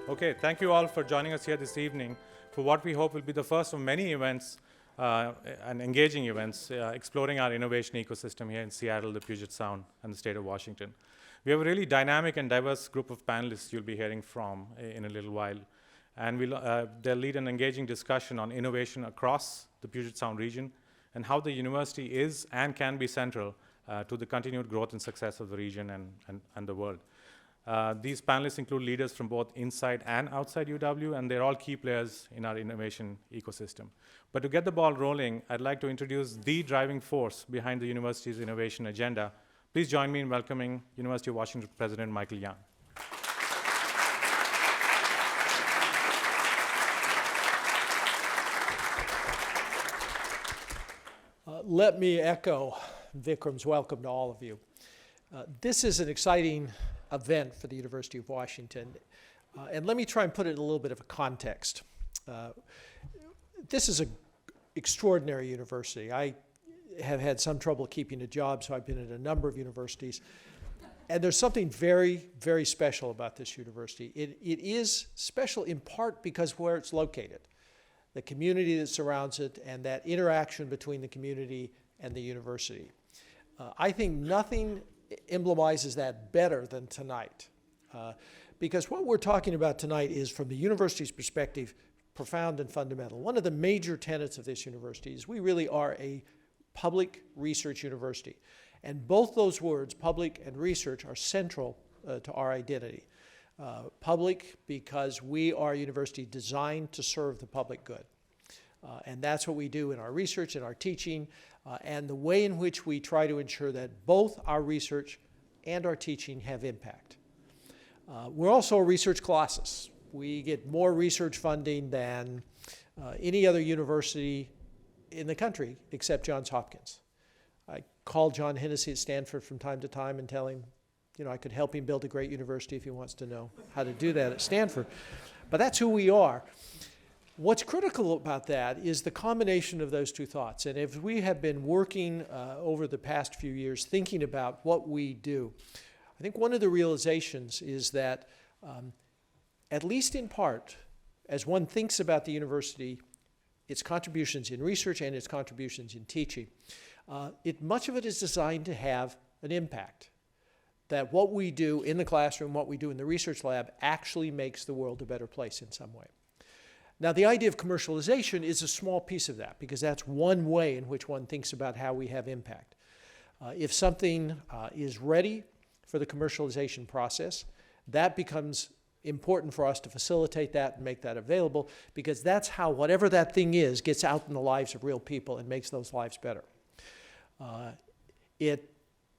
Okay, thank you all for joining us here this evening for what we hope will be the first of many events and engaging events exploring our innovation ecosystem here in Seattle, the Puget Sound, and the state of Washington. We have a really dynamic and diverse group of panelists you'll be hearing from in a little while. And they'll lead an engaging discussion on innovation across the Puget Sound region and how the university is and can be central to the continued growth and success of the region and the world. These panelists include leaders from both inside and outside UW, and they're all key players in our innovation ecosystem. But to get the ball rolling, I'd like to introduce the driving force behind the university's innovation agenda. Please join me in welcoming University of Washington President Michael Young. Let me echo Vikram's welcome to all of you. This is an exciting event for the University of Washington. And let me try and put it in a little bit of a context. This is an extraordinary university. I have had some trouble keeping a job, so I've been at a number of universities. And there's something very, very special about this university. It is special in part because of where it's located, the community that surrounds it, and that interaction between the community and the university. I think nothing emblemizes that better than tonight. Because what we're talking about tonight is, from the university's perspective, profound and fundamental. One of the major tenets of this university is we really are a public research university. And both those words, public and research, are central to our identity. Public because we are a university designed to serve the public good. And that's what we do in our research, in our teaching, and the way in which we try to ensure that both our research and our teaching have impact. We're also a research colossus. We get more research funding than any other university in the country except Johns Hopkins. I call John Hennessy at Stanford from time to time and tell him, you know, I could help him build a great university if he wants to know how to do that at Stanford. But that's who we are. What's critical about that is the combination of those two thoughts. And if we have been working over the past few years thinking about what we do, I think one of the realizations is that, at least in part, as one thinks about the university, its contributions in research and its contributions in teaching, much of it is designed to have an impact. That what we do in the classroom, what we do in the research lab, actually makes the world a better place in some way. Now, the idea of commercialization is a small piece of that, because that's one way in which one thinks about how we have impact. If something is ready for the commercialization process, that becomes important for us to facilitate that and make that available, because that's how whatever that thing is gets out in the lives of real people and makes those lives better. It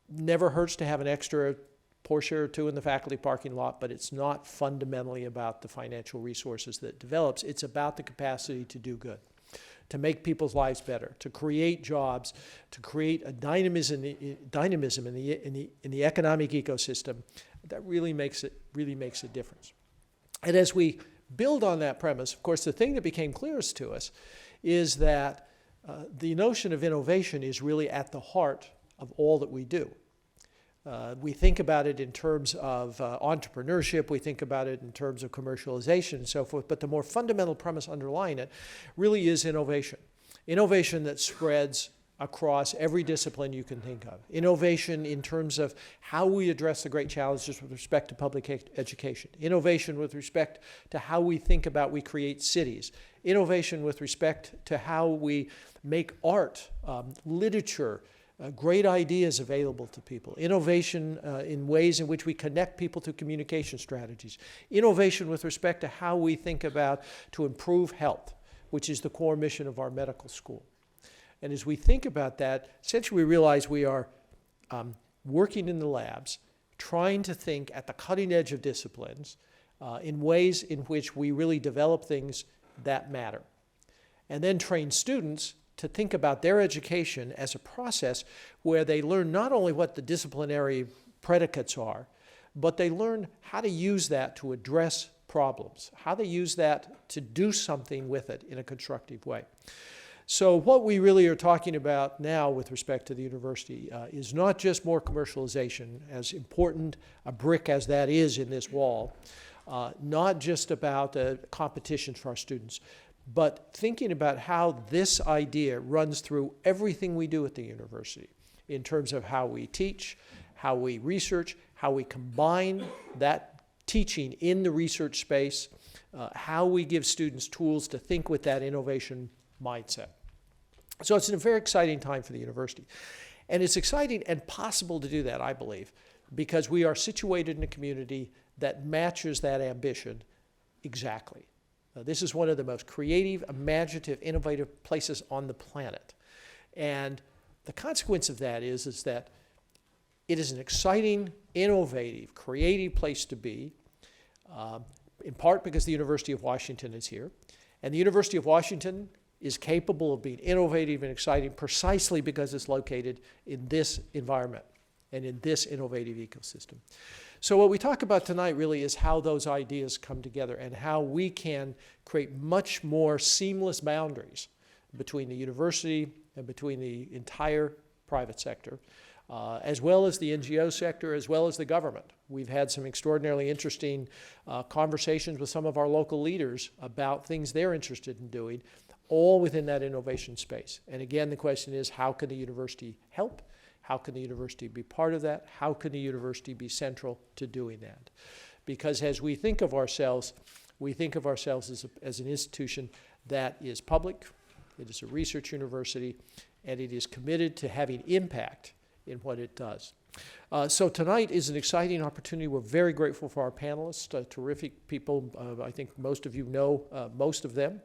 never hurts to have an extra Porsche or two in the faculty parking lot, but it's not fundamentally about the financial resources that it develops. It's about the capacity to do good, to make people's lives better, to create jobs, to create a dynamism in the economic ecosystem that really makes a difference. And as we build on that premise, of course, the thing that became clearest to us is that the notion of innovation is really at the heart of all that we do. We think about it in terms of entrepreneurship, we think about it in terms of commercialization and so forth, but the more fundamental premise underlying it really is innovation. Innovation that spreads across every discipline you can think of. Innovation in terms of how we address the great challenges with respect to public education. Innovation with respect to how we think about we create cities. Innovation with respect to how we make art, literature, great ideas available to people. Innovation in ways in which we connect people to communication strategies. Innovation with respect to how we think about to improve health, which is the core mission of our medical school. And as we think about that, essentially we realize we are working in the labs, trying to think at the cutting edge of disciplines in ways in which we really develop things that matter. And then train students to think about their education as a process where they learn not only what the disciplinary predicates are, but they learn how to use that to address problems, how they use that to do something with it in a constructive way. So what we really are talking about now with respect to the university is not just more commercialization, as important a brick as that is in this wall, not just about competitions for our students, but thinking about how this idea runs through everything we do at the university in terms of how we teach, how we research, how we combine that teaching in the research space, how we give students tools to think with that innovation mindset. So it's a very exciting time for the university. And it's exciting and possible to do that, I believe, because we are situated in a community that matches that ambition exactly. This is one of the most creative, imaginative, innovative places on the planet. And the consequence of that is that it is an exciting, innovative, creative place to be, in part because the University of Washington is here. And the University of Washington is capable of being innovative and exciting precisely because it's located in this environment and in this innovative ecosystem. So what we talk about tonight really is how those ideas come together and how we can create much more seamless boundaries between the university and between the entire private sector, as well as the NGO sector, as well as the government. We've had some extraordinarily interesting conversations with some of our local leaders about things they're interested in doing, all within that innovation space. And again, the question is, how can the university help? How can the university be part of that? How can the university be central to doing that? Because as we think of ourselves as an institution that is public, it is a research university, and it is committed to having impact in what it does. So tonight is an exciting opportunity. We're very grateful for our panelists, terrific people. I think most of you know most of them,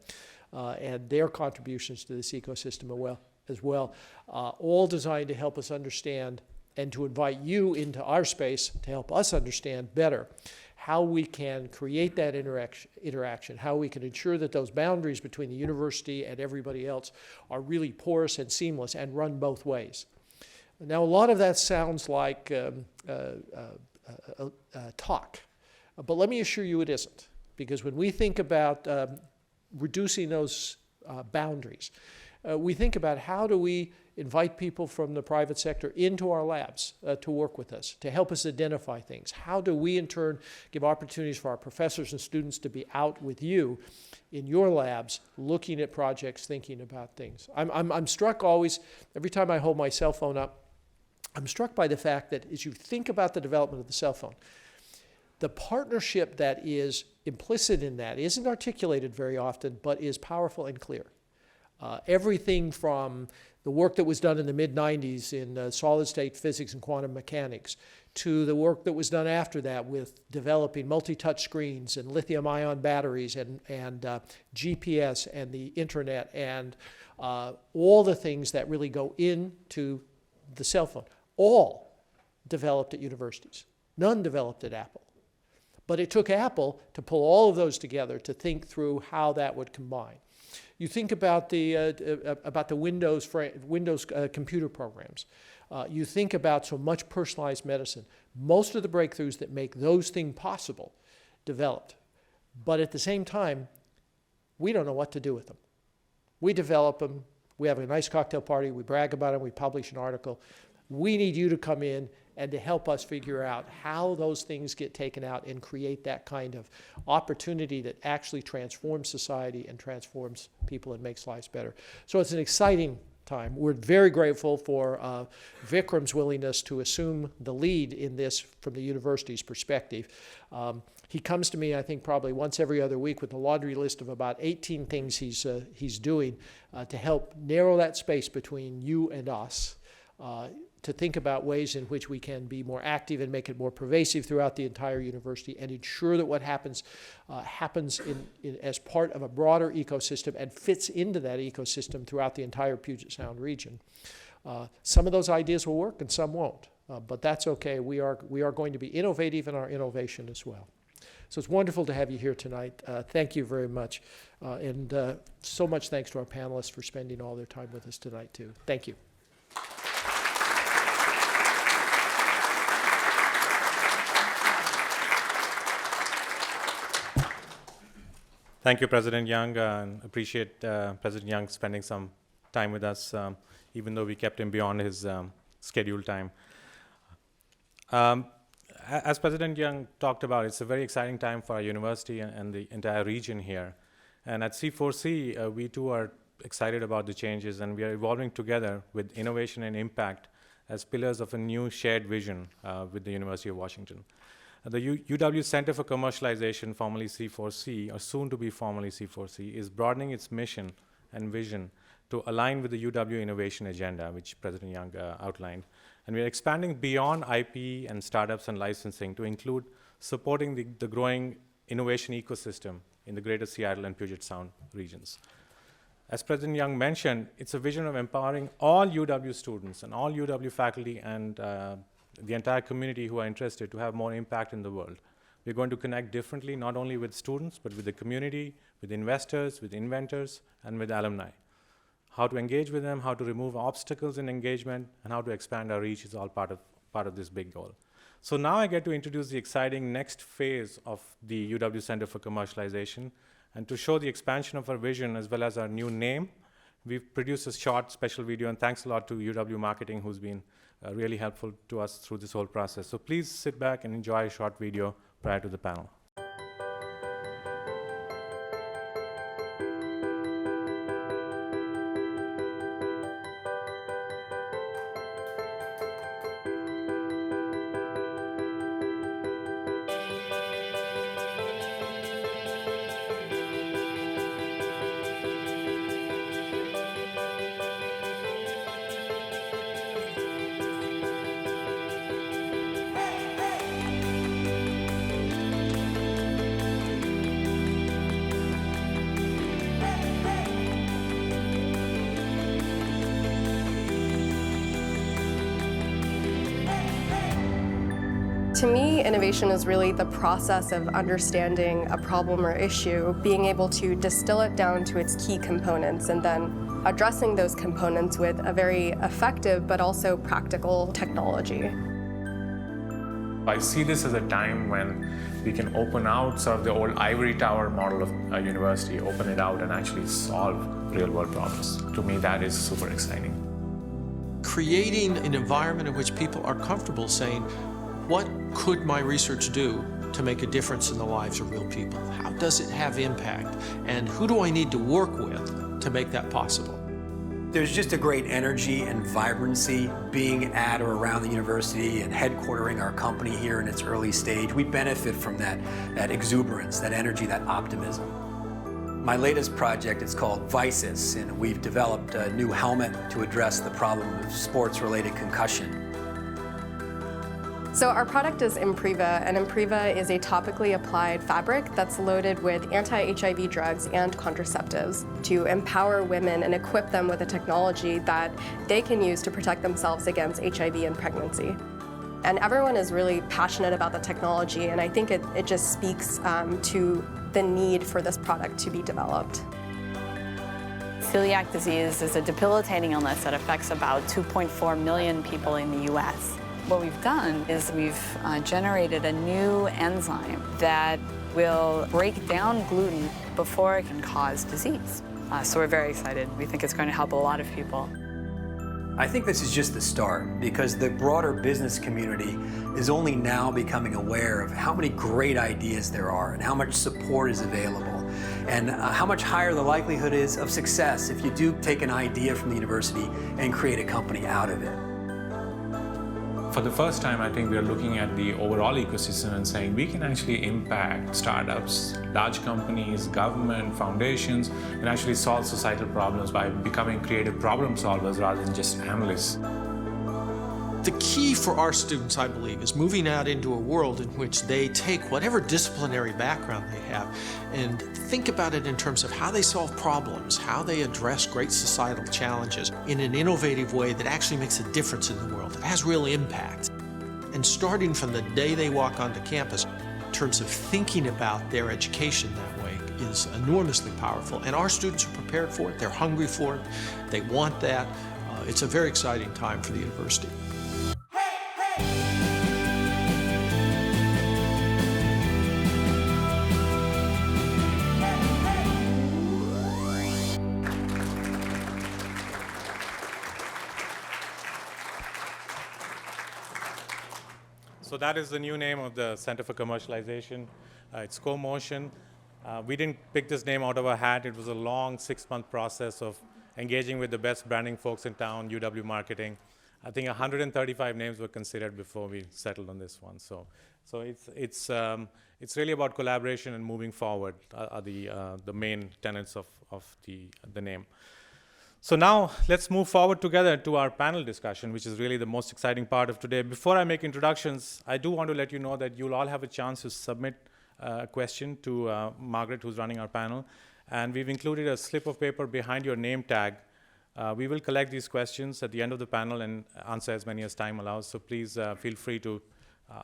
and their contributions to this ecosystem as well, all designed to help us understand and to invite you into our space to help us understand better how we can create that interaction, how we can ensure that those boundaries between the university and everybody else are really porous and seamless and run both ways. Now, a lot of that sounds like talk, but let me assure you it isn't, because when we think about reducing those boundaries, we think about how do we invite people from the private sector into our labs to work with us, to help us identify things. How do we in turn give opportunities for our professors and students to be out with you in your labs, looking at projects, thinking about things. I'm struck always, every time I hold my cell phone up, I'm struck by the fact that as you think about the development of the cell phone, the partnership that is implicit in that isn't articulated very often, but is powerful and clear. Everything from the work that was done in the mid-90s in solid-state physics and quantum mechanics to the work that was done after that with developing multi-touch screens and lithium-ion batteries and GPS and the internet and all the things that really go into the cell phone, all developed at universities. None developed at Apple. But it took Apple to pull all of those together to think through how that would combine. You think about the Windows computer programs. You think about so much personalized medicine. Most of the breakthroughs that make those things possible developed. But at the same time, we don't know what to do with them. We develop them. We have a nice cocktail party. We brag about them. We publish an article. We need you to come in and to help us figure out how those things get taken out and create that kind of opportunity that actually transforms society and transforms people and makes lives better. So it's an exciting time. We're very grateful for Vikram's willingness to assume the lead in this from the university's perspective. He comes to me, I think, probably once every other week with a laundry list of about 18 things he's doing to help narrow that space between you and us, to think about ways in which we can be more active and make it more pervasive throughout the entire university and ensure that what happens happens as part of a broader ecosystem and fits into that ecosystem throughout the entire Puget Sound region. Some of those ideas will work and some won't, but that's okay. We are going to be innovative in our innovation as well. So it's wonderful to have you here tonight. Thank you very much. And so much thanks to our panelists for spending all their time with us tonight, too. Thank you. Thank you, President Young, and appreciate President Young spending some time with us, even though we kept him beyond his scheduled time. As President Young talked about, it's a very exciting time for our university and the entire region here. And at C4C, we too are excited about the changes, and we are evolving together with innovation and impact as pillars of a new shared vision with the University of Washington. The UW Center for Commercialization, formerly C4C, or soon to be formerly C4C, is broadening its mission and vision to align with the UW innovation agenda, which President Young outlined. And we are expanding beyond IP and startups and licensing to include supporting the growing innovation ecosystem in the greater Seattle and Puget Sound regions. As President Young mentioned, it's a vision of empowering all UW students and all UW faculty and the entire community who are interested to have more impact in the world. We're going to connect differently, not only with students, but with the community, with investors, with inventors, and with alumni. How to engage with them, how to remove obstacles in engagement, and how to expand our reach is all part of this big goal. So now I get to introduce the exciting next phase of the UW Center for Commercialization. And to show the expansion of our vision as well as our new name, we've produced a short special video, and thanks a lot to UW Marketing, who's been really helpful to us through this whole process. So please sit back and enjoy a short video prior to the panel. To me, innovation is really the process of understanding a problem or issue, being able to distill it down to its key components, and then addressing those components with a very effective but also practical technology. I see this as a time when we can open out sort of the old ivory tower model of a university, open it out and actually solve real-world problems. To me, that is super exciting. Creating an environment in which people are comfortable saying, what could my research do to make a difference in the lives of real people? How does it have impact? And who do I need to work with to make that possible? There's just a great energy and vibrancy being at or around the university and headquartering our company here in its early stage. We benefit from that exuberance, that energy, that optimism. My latest project is called Vices, and we've developed a new helmet to address the problem of sports-related concussion. So our product is Impriva, and Impriva is a topically applied fabric that's loaded with anti-HIV drugs and contraceptives to empower women and equip them with a technology that they can use to protect themselves against HIV and pregnancy. And everyone is really passionate about the technology, and I think it just speaks to the need for this product to be developed. Celiac disease is a debilitating illness that affects about 2.4 million people in the US. What we've done is we've generated a new enzyme that will break down gluten before it can cause disease. So we're very excited. We think it's going to help a lot of people. I think this is just the start, because the broader business community is only now becoming aware of how many great ideas there are and how much support is available and how much higher the likelihood is of success if you do take an idea from the university and create a company out of it. For the first time, I think we are looking at the overall ecosystem and saying we can actually impact startups, large companies, government, foundations, and actually solve societal problems by becoming creative problem solvers rather than just analysts. The key for our students, I believe, is moving out into a world in which they take whatever disciplinary background they have and think about it in terms of how they solve problems, how they address great societal challenges in an innovative way that actually makes a difference in the world, that has real impact. And starting from the day they walk onto campus, in terms of thinking about their education that way, is enormously powerful. And our students are prepared for it, they're hungry for it, they want that. It's a very exciting time for the university. So that is the new name of the Center for Commercialization. It's CoMotion. We didn't pick this name out of a hat. It was a long 6-month process of engaging with the best branding folks in town, UW Marketing. I think 135 names were considered before we settled on this one. So it's really about collaboration and moving forward are the main tenets of the name. So now let's move forward together to our panel discussion, which is really the most exciting part of today. Before I make introductions, I do want to let you know that you'll all have a chance to submit a question to Margaret, who's running our panel. And we've included a slip of paper behind your name tag. We will collect these questions at the end of the panel and answer as many as time allows. So please feel free to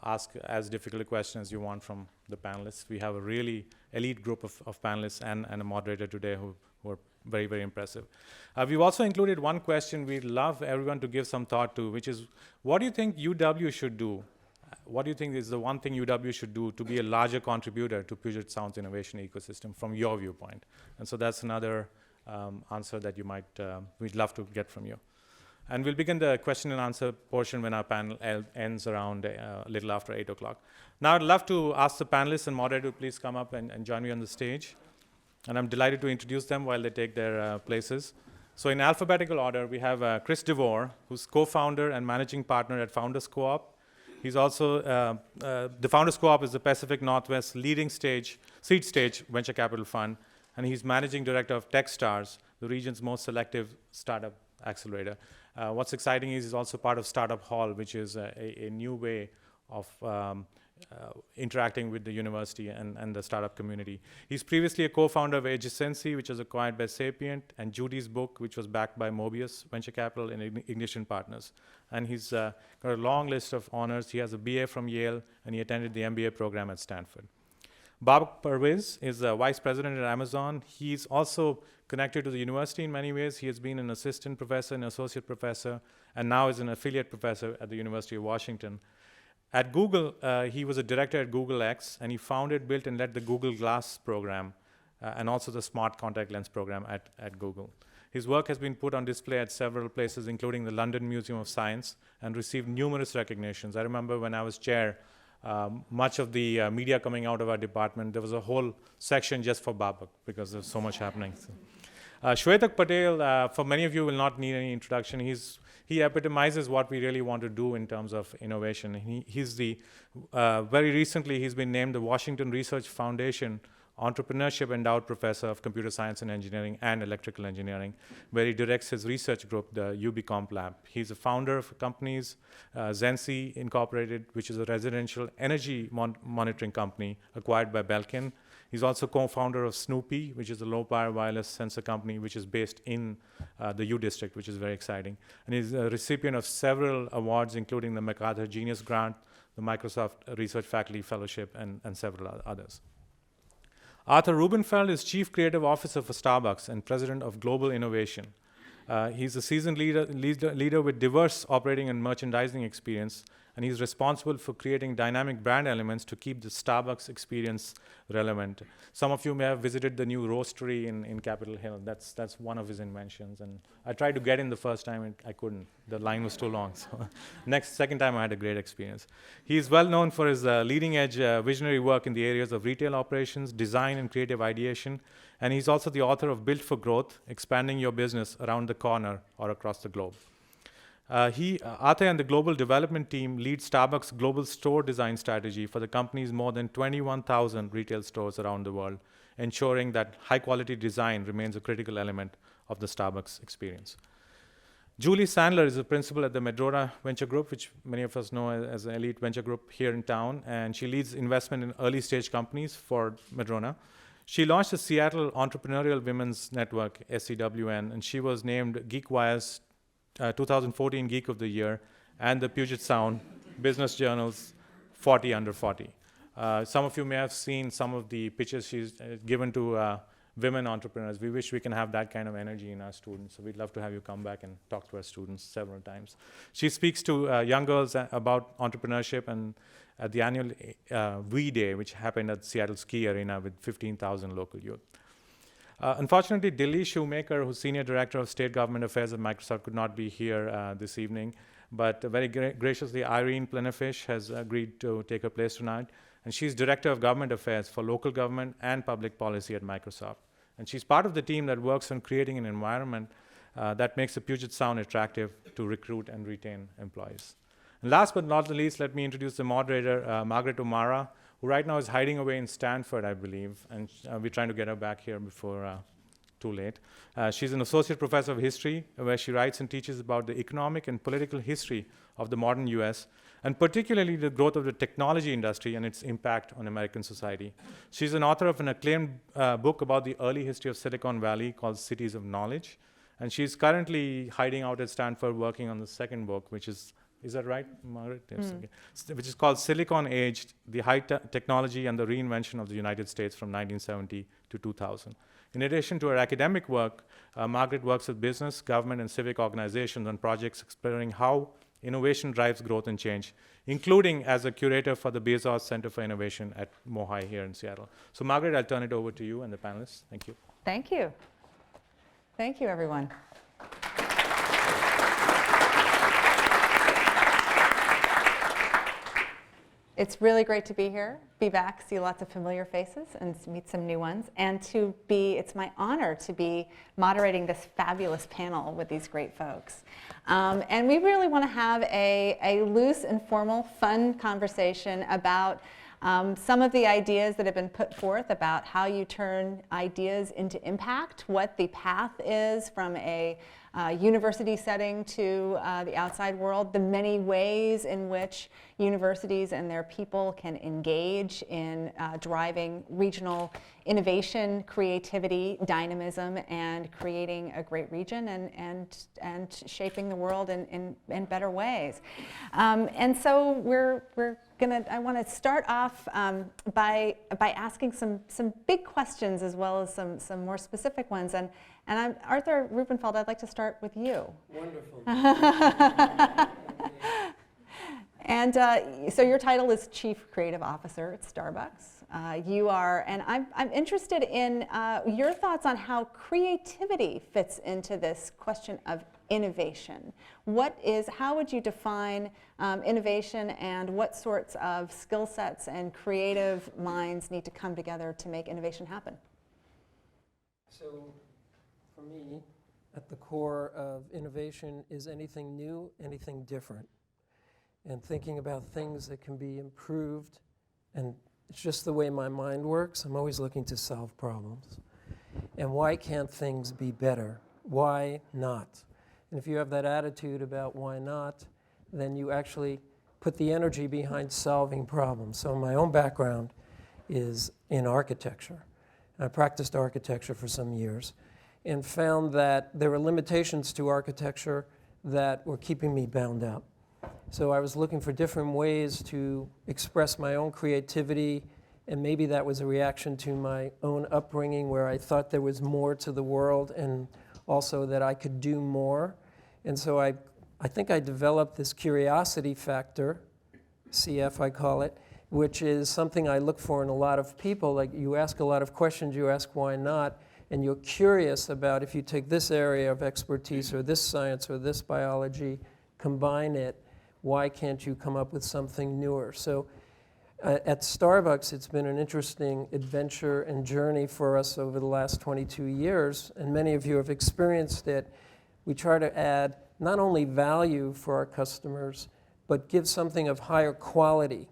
ask as difficult a question as you want from the panelists. We have a really elite group of panelists and a moderator today who are very, very impressive. We've also included one question we'd love everyone to give some thought to, which is, what do you think UW should do? What do you think is the one thing UW should do to be a larger contributor to Puget Sound's innovation ecosystem from your viewpoint? And so that's another answer that you might, we'd love to get from you. And we'll begin the question and answer portion when our panel ends around a little after 8 o'clock. Now I'd love to ask the panelists and moderator to please come up and join me on the stage. And I'm delighted to introduce them while they take their places. So in alphabetical order, we have Chris DeVore, who's co-founder and managing partner at Founders Co-op. He's also, the Founders Co-op is the Pacific Northwest leading seed stage venture capital fund, and he's managing director of Techstars, the region's most selective startup accelerator. What's exciting is he's also part of Startup Hall, which is a new way of interacting with the university and the startup community. He's previously a co-founder of Adjacency, which was acquired by Sapient, and Judy's Book, which was backed by Mobius Venture Capital and Ignition Partners. And he's got a long list of honors. He has a BA from Yale, and he attended the MBA program at Stanford. Babak Parviz is a vice president at Amazon. He's also connected to the university in many ways. He has been an assistant professor, an associate professor, and now is an affiliate professor at the University of Washington. At Google, he was a director at Google X, and he founded, built, and led the Google Glass program, and also the Smart Contact Lens program at Google. His work has been put on display at several places, including the London Museum of Science, and received numerous recognitions. I remember when I was chair, much of the media coming out of our department, there was a whole section just for Babak, because there's so much happening. So. Shwetak Patel, for many of you, will not need any introduction. He epitomizes what we really want to do in terms of innovation. He's very recently, he's been named the Washington Research Foundation Entrepreneurship Endowed Professor of Computer Science and Engineering and Electrical Engineering, where he directs his research group, the UBComp Lab. He's a founder of companies, Zensi Incorporated, which is a residential energy monitoring company acquired by Belkin. He's also co-founder of Snoopy, which is a low-power wireless sensor company, which is based in the U District, which is very exciting. And he's a recipient of several awards, including the MacArthur Genius Grant, the Microsoft Research Faculty Fellowship, and several others. Arthur Rubinfeld is Chief Creative Officer for Starbucks and President of Global Innovation. He's a seasoned leader with diverse operating and merchandising experience, and he's responsible for creating dynamic brand elements to keep the Starbucks experience relevant. Some of you may have visited the new roastery in Capitol Hill. That's one of his inventions, and I tried to get in the first time, and I couldn't. The line was too long. So second time I had a great experience. He's well known for his leading-edge visionary work in the areas of retail operations, design, and creative ideation, and he's also the author of Built for Growth, Expanding Your Business Around the Corner or Across the Globe. Arthur and the global development team lead Starbucks' global store design strategy for the company's more than 21,000 retail stores around the world, ensuring that high-quality design remains a critical element of the Starbucks experience. Julie Sandler is a principal at the Madrona Venture Group, which many of us know as an elite venture group here in town, and she leads investment in early-stage companies for Madrona. She launched the Seattle Entrepreneurial Women's Network, SCWN, and she was named GeekWire's 2014 Geek of the Year and the Puget Sound Business Journal's 40 Under 40. Some of you may have seen some of the pitches she's given to women entrepreneurs. We wish we can have that kind of energy in our students, so we'd love to have you come back and talk to our students several times. She speaks to young girls about entrepreneurship and at the annual We Day, which happened at Seattle Ski Arena with 15,000 local youth. Unfortunately, DeLee Shoemaker, who's Senior Director of State Government Affairs at Microsoft, could not be here this evening. but very graciously, Irene Plenefisch has agreed to take her place tonight. And she's Director of Government Affairs for Local Government and Public Policy at Microsoft. And she's part of the team that works on creating an environment that makes the Puget Sound attractive to recruit and retain employees. And last but not the least, let me introduce the moderator, Margaret, who right now is hiding away in Stanford, I believe, and we're trying to get her back here before too late. She's an associate professor of history, where she writes and teaches about the economic and political history of the modern US, and particularly the growth of the technology industry and its impact on American society. She's an author of an acclaimed book about the early history of Silicon Valley called Cities of Knowledge, and she's currently hiding out at Stanford working on the second book, which is that right, Margaret? Yes, okay. Which is called Silicon Age, the High Technology and the Reinvention of the United States from 1970 to 2000. In addition to her academic work, Margaret works with business, government, and civic organizations on projects exploring how innovation drives growth and change, including as a curator for the Bezos Center for Innovation at MoHI here in Seattle. So Margaret, I'll turn it over to you and the panelists. Thank you. Thank you. Thank you, everyone. It's really great to be here, be back, see lots of familiar faces, and meet some new ones. And it's my honor to be moderating this fabulous panel with these great folks. And we really want to have a loose, informal, fun conversation about some of the ideas that have been put forth about how you turn ideas into impact, what the path is from a university setting to the outside world, the many ways in which universities and their people can engage in driving regional innovation, creativity, dynamism, and creating a great region and shaping the world in better ways. And so I want to start off by asking some big questions as well as some more specific ones. And Arthur Rubinfeld, I'd like to start with you. Wonderful. And so your title is Chief Creative Officer at Starbucks. You are, and I'm interested in your thoughts on how creativity fits into this question of innovation. How would you define innovation, and what sorts of skill sets and creative minds need to come together to make innovation happen? So, for me, at the core of innovation is anything new, anything different, and thinking about things that can be improved. And it's just the way my mind works. I'm always looking to solve problems. And why can't things be better? Why not? And if you have that attitude about why not, then you actually put the energy behind solving problems. So my own background is in architecture. I practiced architecture for some years and found that there were limitations to architecture that were keeping me bound up. So I was looking for different ways to express my own creativity, and maybe that was a reaction to my own upbringing where I thought there was more to the world and also that I could do more. And so I think I developed this curiosity factor, CF I call it, which is something I look for in a lot of people. Like, you ask a lot of questions, you ask why not, and you're curious about if you take this area of expertise or this science or this biology, combine it, why can't you come up with something newer? So at Starbucks, it's been an interesting adventure and journey for us over the last 22 years, and many of you have experienced it. We try to add not only value for our customers, but give something of higher quality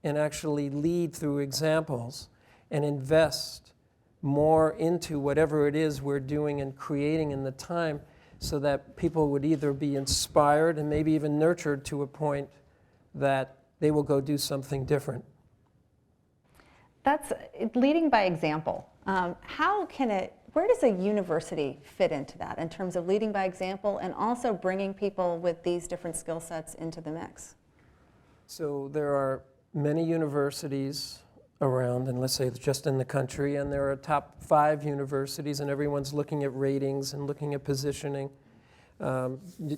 and actually lead through examples and invest more into whatever it is we're doing and creating in the time, so that people would either be inspired and maybe even nurtured to a point that they will go do something different. That's leading by example. Where does a university fit into that in terms of leading by example and also bringing people with these different skill sets into the mix? So there are many universities around, and let's say just in the country, and there are top 5 universities, and everyone's looking at ratings and looking at positioning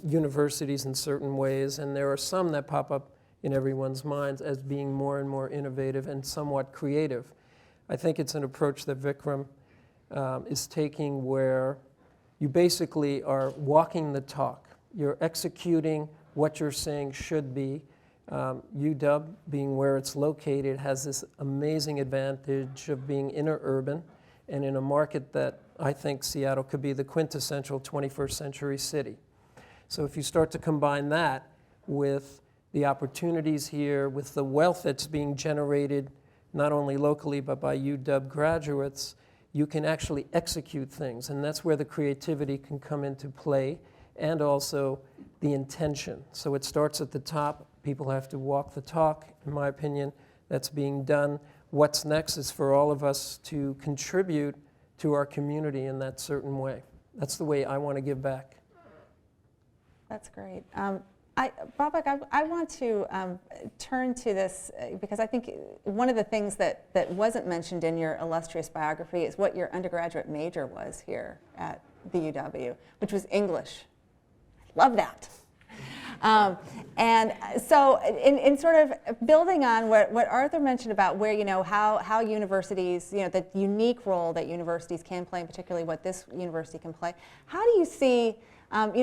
universities in certain ways, and there are some that pop up in everyone's minds as being more and more innovative and somewhat creative. I think it's an approach that Vikram is taking, where you basically are walking the talk. You're executing what you're saying should be. UW, being where it's located, has this amazing advantage of being inner urban and in a market that I think Seattle could be the quintessential 21st century city. So if you start to combine that with the opportunities here, with the wealth that's being generated not only locally but by UW graduates, you can actually execute things. And that's where the creativity can come into play, and also the intention. So it starts at the top. People have to walk the talk, in my opinion. That's being done. What's next is for all of us to contribute to our community in that certain way. That's the way I want to give back. That's great. Babak, I want to turn to this because I think one of the things that wasn't mentioned in your illustrious biography is what your undergraduate major was here at the UW, which was English. Love that. And so in sort of building on what Arthur mentioned about where, how universities, the unique role that universities can play, and particularly what this university can play, how do you see,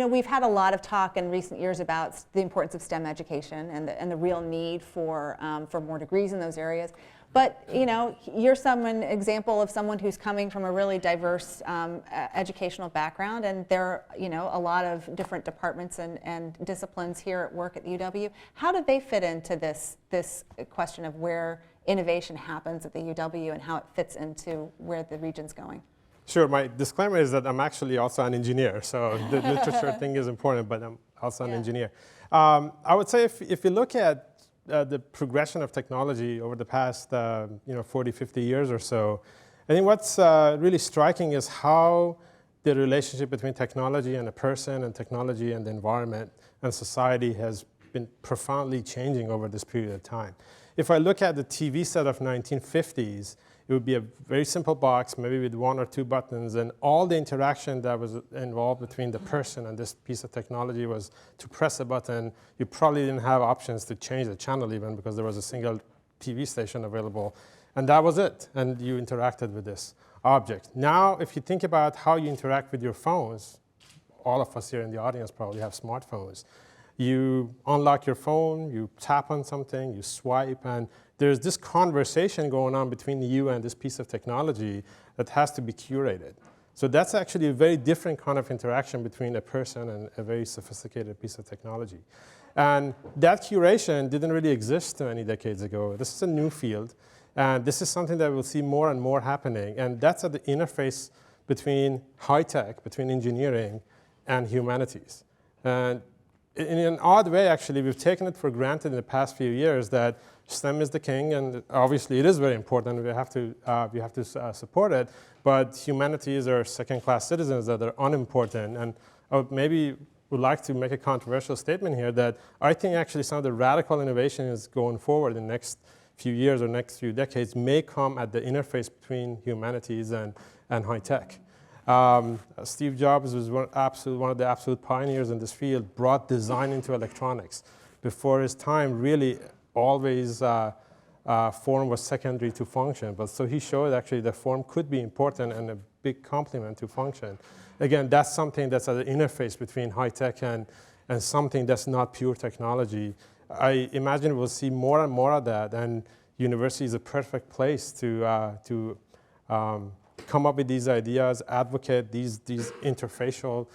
we've had a lot of talk in recent years about the importance of STEM education and the real need for more degrees in those areas. But, you're an example of someone who's coming from a really diverse educational background, and there are, a lot of different departments and disciplines here at work at the UW. How do they fit into this question of where innovation happens at the UW and how it fits into where the region's going? Sure. My disclaimer is that I'm actually also an engineer, so the literature thing is important, but I'm also an engineer. I would say if you look at the progression of technology over the past 40, 50 years or so, I think what's really striking is how the relationship between technology and a person and technology and the environment and society has been profoundly changing over this period of time. If I look at the TV set of 1950s, it would be a very simple box, maybe with one or two buttons, and all the interaction that was involved between the person and this piece of technology was to press a button. You probably didn't have options to change the channel even because there was a single TV station available. And that was it, and you interacted with this object. Now, if you think about how you interact with your phones, all of us here in the audience probably have smartphones. You unlock your phone, you tap on something, you swipe, and there's this conversation going on between you and this piece of technology that has to be curated. So that's actually a very different kind of interaction between a person and a very sophisticated piece of technology. And that curation didn't really exist many decades ago. This is a new field, and this is something that we'll see more and more happening. And that's at the interface between high tech, between engineering and humanities. And in an odd way, actually, we've taken it for granted in the past few years that STEM is the king, and obviously it is very important. We have to support it. But humanities are second-class citizens that are unimportant. And I maybe would like to make a controversial statement here that I think actually some of the radical innovations going forward in the next few years or next few decades may come at the interface between humanities and high tech. Steve Jobs was one of the absolute pioneers in this field, brought design into electronics. Before his time, really, always form was secondary to function. But so he showed actually that form could be important and a big complement to function. Again, that's something that's at the interface between high tech and something that's not pure technology. I imagine we'll see more and more of that, and university is a perfect place to come up with these ideas, advocate these interfacial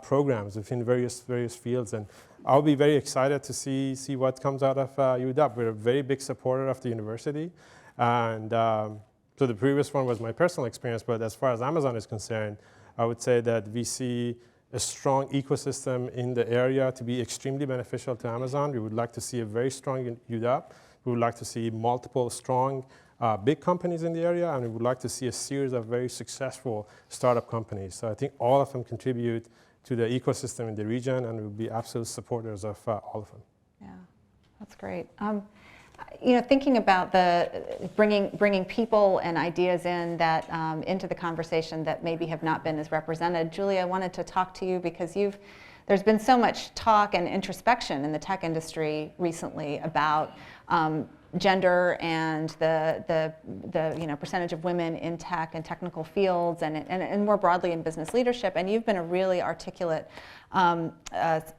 programs within various fields. And I'll be very excited to see what comes out of UW. We're a very big supporter of the university. And so the previous one was my personal experience, but as far as Amazon is concerned, I would say that we see a strong ecosystem in the area to be extremely beneficial to Amazon. We would like to see a very strong UW. We would like to see multiple strong big companies in the area, and we would like to see a series of very successful startup companies. So I think all of them contribute to the ecosystem in the region, and we'll be absolute supporters of all of them. Yeah, that's great. Thinking about the bringing people and ideas in that into the conversation that maybe have not been as represented. Julie, I wanted to talk to you because there's been so much talk and introspection in the tech industry recently about gender and the percentage of women in tech and technical fields, and more broadly in business leadership. And you've been a really articulate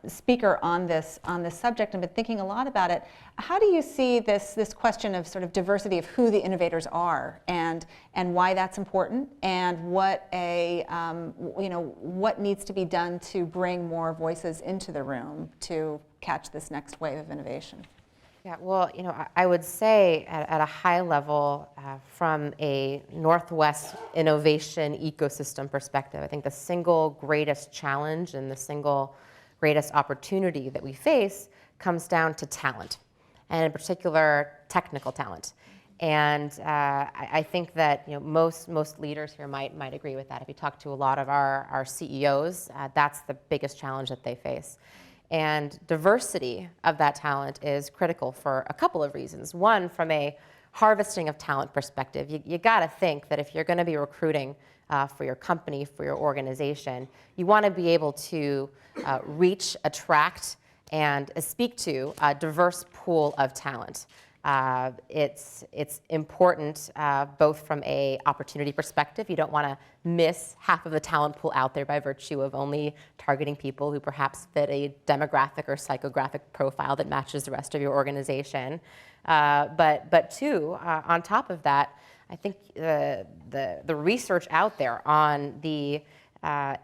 speaker on this subject and been thinking a lot about it. How do you see this question of sort of diversity of who the innovators are, and why that's important, and what what needs to be done to bring more voices into the room to catch this next wave of innovation? Yeah, well, I would say at a high level, from a Northwest innovation ecosystem perspective, I think the single greatest challenge and the single greatest opportunity that we face comes down to talent, and in particular, technical talent. And I think that most leaders here might agree with that. If you talk to a lot of our CEOs, that's the biggest challenge that they face. And diversity of that talent is critical for a couple of reasons. One, from a harvesting of talent perspective, you got to think that if you're going to be recruiting for your company, for your organization, you want to be able to reach, attract, and speak to a diverse pool of talent. It's important both from a opportunity perspective. You don't want to miss half of the talent pool out there by virtue of only targeting people who perhaps fit a demographic or psychographic profile that matches the rest of your organization. But two, on top of that, I think the research out there on the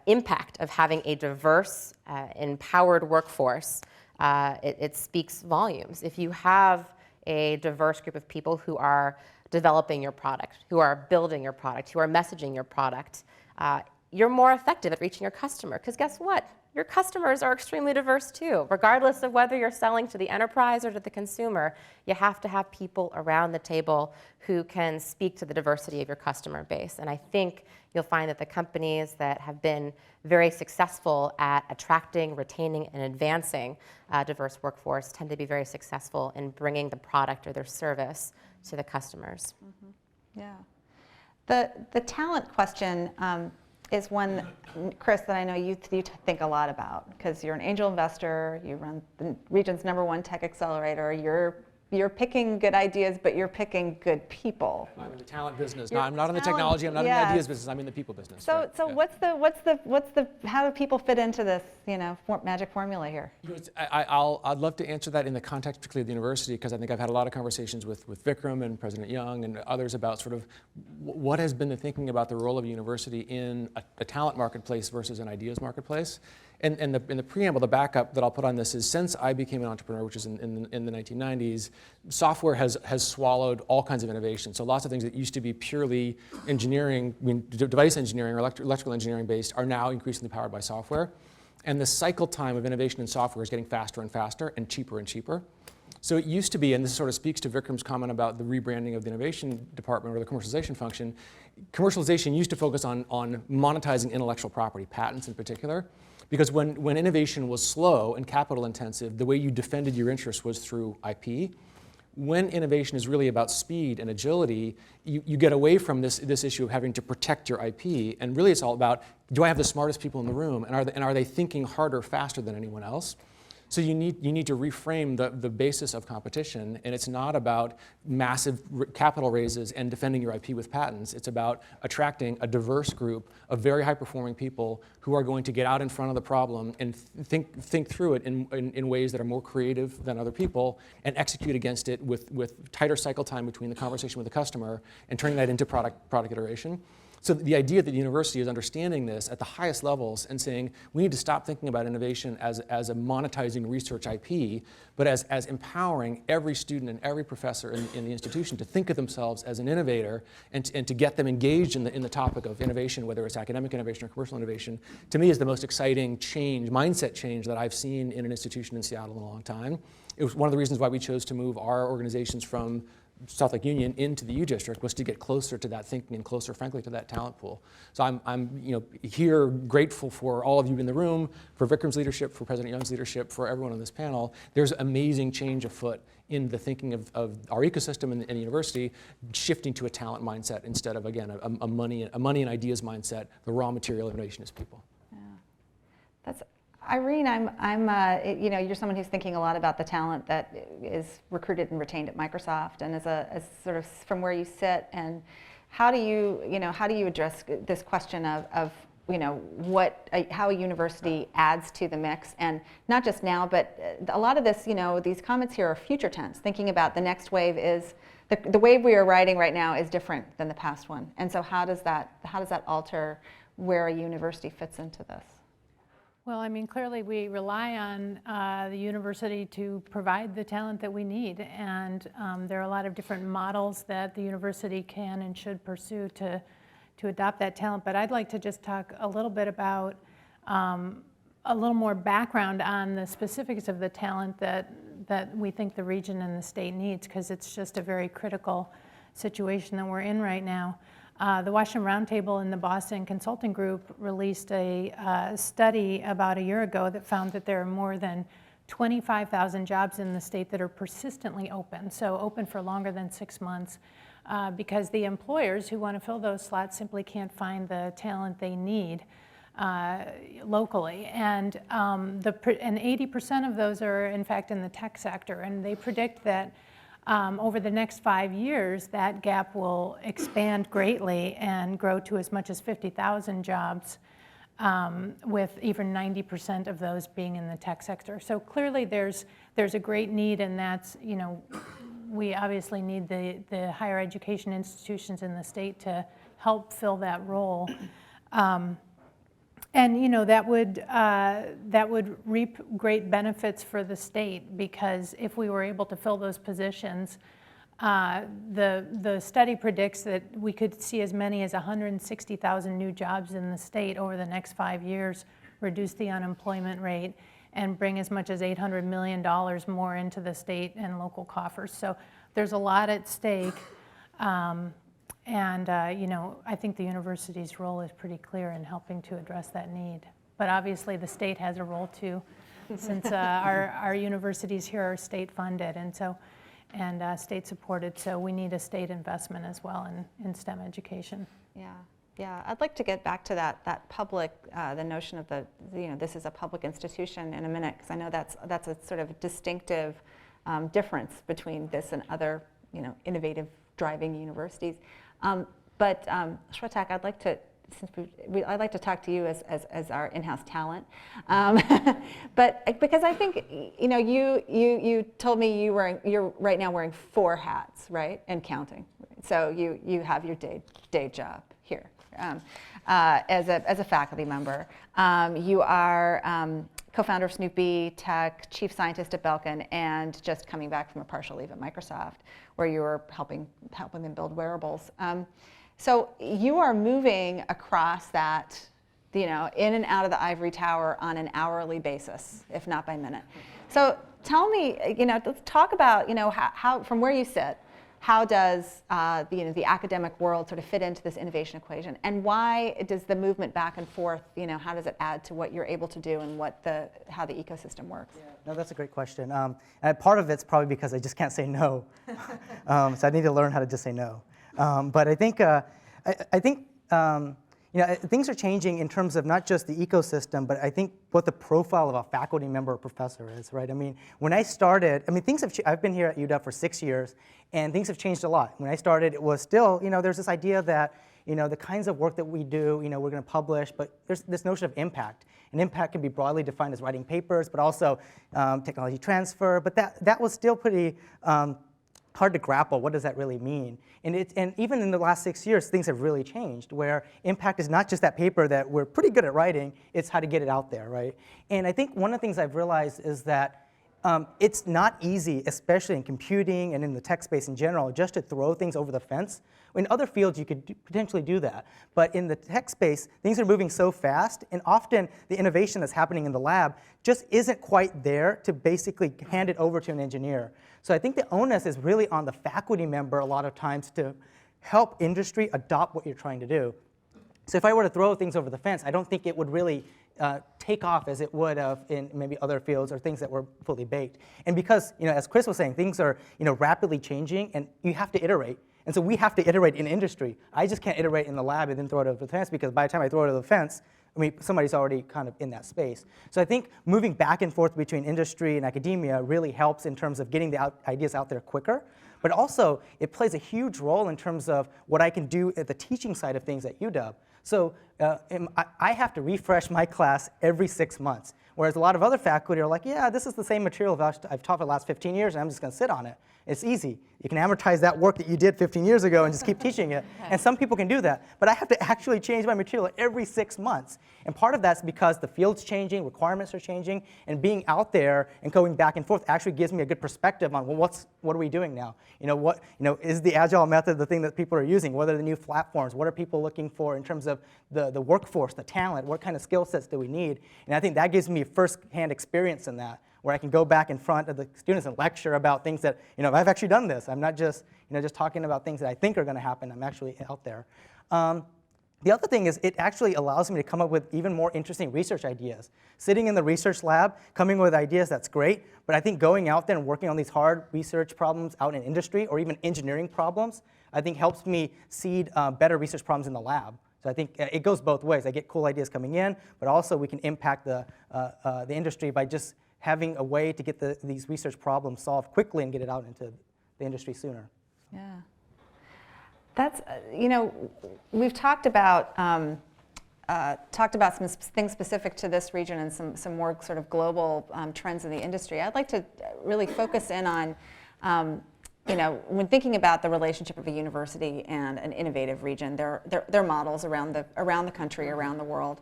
impact of having a diverse, empowered workforce, it speaks volumes. If you have a diverse group of people who are developing your product, who are building your product, who are messaging your product, you're more effective at reaching your customer. Because guess what? Your customers are extremely diverse too. Regardless of whether you're selling to the enterprise or to the consumer, you have to have people around the table who can speak to the diversity of your customer base. And I think you'll find that the companies that have been very successful at attracting, retaining, and advancing a diverse workforce tend to be very successful in bringing the product or their service to the customers. Mm-hmm. Yeah. The talent question is one, Chris, that I know you think a lot about, because you're an angel investor, you run the region's #1 tech accelerator, you're picking good ideas, but you're picking good people. I'm in the talent business. No, I'm not in the technology. I'm not in the ideas business. I'm in the people business. So, right? so yeah. How do people fit into this, magic formula here? I'd love to answer that in the context, particularly of the university, because I think I've had a lot of conversations with Vikram and President Young and others about sort of what has been the thinking about the role of a university in a talent marketplace versus an ideas marketplace. And in the preamble, the backup that I'll put on this is, since I became an entrepreneur, which is in the 1990s, software has swallowed all kinds of innovation. So lots of things that used to be purely engineering, device engineering or electrical engineering based, are now increasingly powered by software. And the cycle time of innovation in software is getting faster and faster and cheaper. So it used to be, and this sort of speaks to Vikram's comment about the rebranding of the innovation department or the commercialization function, commercialization used to focus on monetizing intellectual property, patents in particular. Because when innovation was slow and capital intensive, the way you defended your interests was through IP. When innovation is really about speed and agility, you get away from this issue of having to protect your IP, and really it's all about, do I have the smartest people in the room, and are they thinking harder, faster than anyone else? So you need to reframe the basis of competition, and it's not about massive capital raises and defending your IP with patents. It's about attracting a diverse group of very high-performing people who are going to get out in front of the problem and think through it in ways that are more creative than other people, and execute against it with tighter cycle time between the conversation with the customer and turning that into product iteration. So the idea that the university is understanding this at the highest levels and saying we need to stop thinking about innovation as a monetizing research IP, but as empowering every student and every professor in the institution to think of themselves as an innovator and to get them engaged in the topic of innovation, whether it's academic innovation or commercial innovation, to me is the most exciting mindset change that I've seen in an institution in Seattle in a long time. It was one of the reasons why we chose to move our organizations from South Lake Union into the U District, was to get closer to that thinking and closer, frankly, to that talent pool. So I'm here grateful for all of you in the room, for Vikram's leadership, for President Young's leadership, for everyone on this panel. There's amazing change afoot in the thinking of our ecosystem and the university, shifting to a talent mindset instead of, again, a money and ideas mindset. The raw material of innovation is people. Yeah. Irene, you know, you're someone who's thinking a lot about the talent that is recruited and retained at Microsoft, and as sort of from where you sit, and how do you address this question of you know, how a university adds to the mix, and not just now, but a lot of this, you know, these comments here are future tense, thinking about the next wave is, the wave we are riding right now is different than the past one. And so how does that alter where a university fits into this? Well, I mean, clearly we rely on the university to provide the talent that we need, and there are a lot of different models that the university can and should pursue to adopt that talent. But I'd like to just talk a little bit about a little more background on the specifics of the talent that we think the region and the state needs, because it's just a very critical situation that we're in right now. The Washington Roundtable and the Boston Consulting Group released a study about a year ago that found that there are more than 25,000 jobs in the state that are persistently open, so open for longer than 6 months, because the employers who want to fill those slots simply can't find the talent they need locally. And 80% of those are, in fact, in the tech sector, and they predict that over the next 5 years, that gap will expand greatly and grow to as much as 50,000 jobs, with even 90% of those being in the tech sector. So clearly there's a great need, and that's, you know, we obviously need the higher education institutions in the state to help fill that role. And you know, that would reap great benefits for the state, because if we were able to fill those positions, the study predicts that we could see as many as 160,000 new jobs in the state over the next 5 years, reduce the unemployment rate, and bring as much as $800 million more into the state and local coffers. So there's a lot at stake. You know, I think the university's role is pretty clear in helping to address that need. But obviously the state has a role too, since our universities here are state funded and state supported, so we need a state investment as well in STEM education. Yeah, I'd like to get back to that public, the notion of this is a public institution in a minute, because I know that's a sort of distinctive difference between this and other, you know, innovative driving universities. But Shwetak, I'd like to talk to you as our in-house talent, but because I think, you know, you told me you're right now wearing 4 hats, right, and counting. So you have your day job here as a faculty member. You are co-founder of Snoopy Tech, chief scientist at Belkin, and just coming back from a partial leave at Microsoft, where you were helping them build wearables. So you are moving across that, you know, in and out of the ivory tower on an hourly basis, if not by minute. So tell me, you know, let's talk about, you know, how from where you sit, how does the academic world sort of fit into this innovation equation, and why does the movement back and forth, you know, how does it add to what you're able to do and how the ecosystem works? Yeah. No, that's a great question. And part of it's probably because I just can't say no, so I need to learn how to just say no. But I think you know, things are changing in terms of not just the ecosystem, but I think what the profile of a faculty member or professor is, right? I mean, when I started, things have I've been here at UW for 6 years, and things have changed a lot. When I started, it was still, you know, there's this idea that, you know, the kinds of work that we do, you know, we're going to publish, but there's this notion of impact. And impact can be broadly defined as writing papers, but also technology transfer. But that was still pretty hard to grapple. What does that really mean? And even in the last 6 years, things have really changed, where impact is not just that paper that we're pretty good at writing, it's how to get it out there, right? And I think one of the things I've realized is that it's not easy, especially in computing and in the tech space in general, just to throw things over the fence. In other fields, you could potentially do that. But in the tech space, things are moving so fast, and often the innovation that's happening in the lab just isn't quite there to basically hand it over to an engineer. So I think the onus is really on the faculty member a lot of times to help industry adopt what you're trying to do. So if I were to throw things over the fence, I don't think it would really take off as it would have in maybe other fields or things that were fully baked. And because, you know, as Chris was saying, things are, you know, rapidly changing, and you have to iterate. And so we have to iterate in industry. I just can't iterate in the lab and then throw it over the fence, because by the time I throw it over the fence, I mean, somebody's already kind of in that space. So I think moving back and forth between industry and academia really helps in terms of getting the ideas out there quicker. But also, it plays a huge role in terms of what I can do at the teaching side of things at UW. So I have to refresh my class every 6 months, whereas a lot of other faculty are like, yeah, this is the same material I've taught for the last 15 years, and I'm just going to sit on it. It's easy. You can amortize that work that you did 15 years ago and just keep teaching it. And some people can do that. But I have to actually change my material every 6 months. And part of that's because the field's changing, requirements are changing, and being out there and going back and forth actually gives me a good perspective on, well, what are we doing now? Is the agile method the thing that people are using? What are the new platforms? What are people looking for in terms of the workforce, the talent? What kind of skill sets do we need? And I think that gives me first-hand experience in that, where I can go back in front of the students and lecture about things that, I've actually done this. I'm not just, just talking about things that I think are going to happen. I'm actually out there. The other thing is it actually allows me to come up with even more interesting research ideas. Sitting in the research lab, coming with ideas, that's great, but I think going out there and working on these hard research problems out in industry or even engineering problems, I think helps me seed better research problems in the lab. So I think it goes both ways. I get cool ideas coming in, but also we can impact the industry by just having a way to get these research problems solved quickly and get it out into the industry sooner. Yeah. That's, we've talked about some things specific to this region and some more sort of global trends in the industry. I'd like to really focus in on, when thinking about the relationship of a university and an innovative region, there are models around the country, around the world.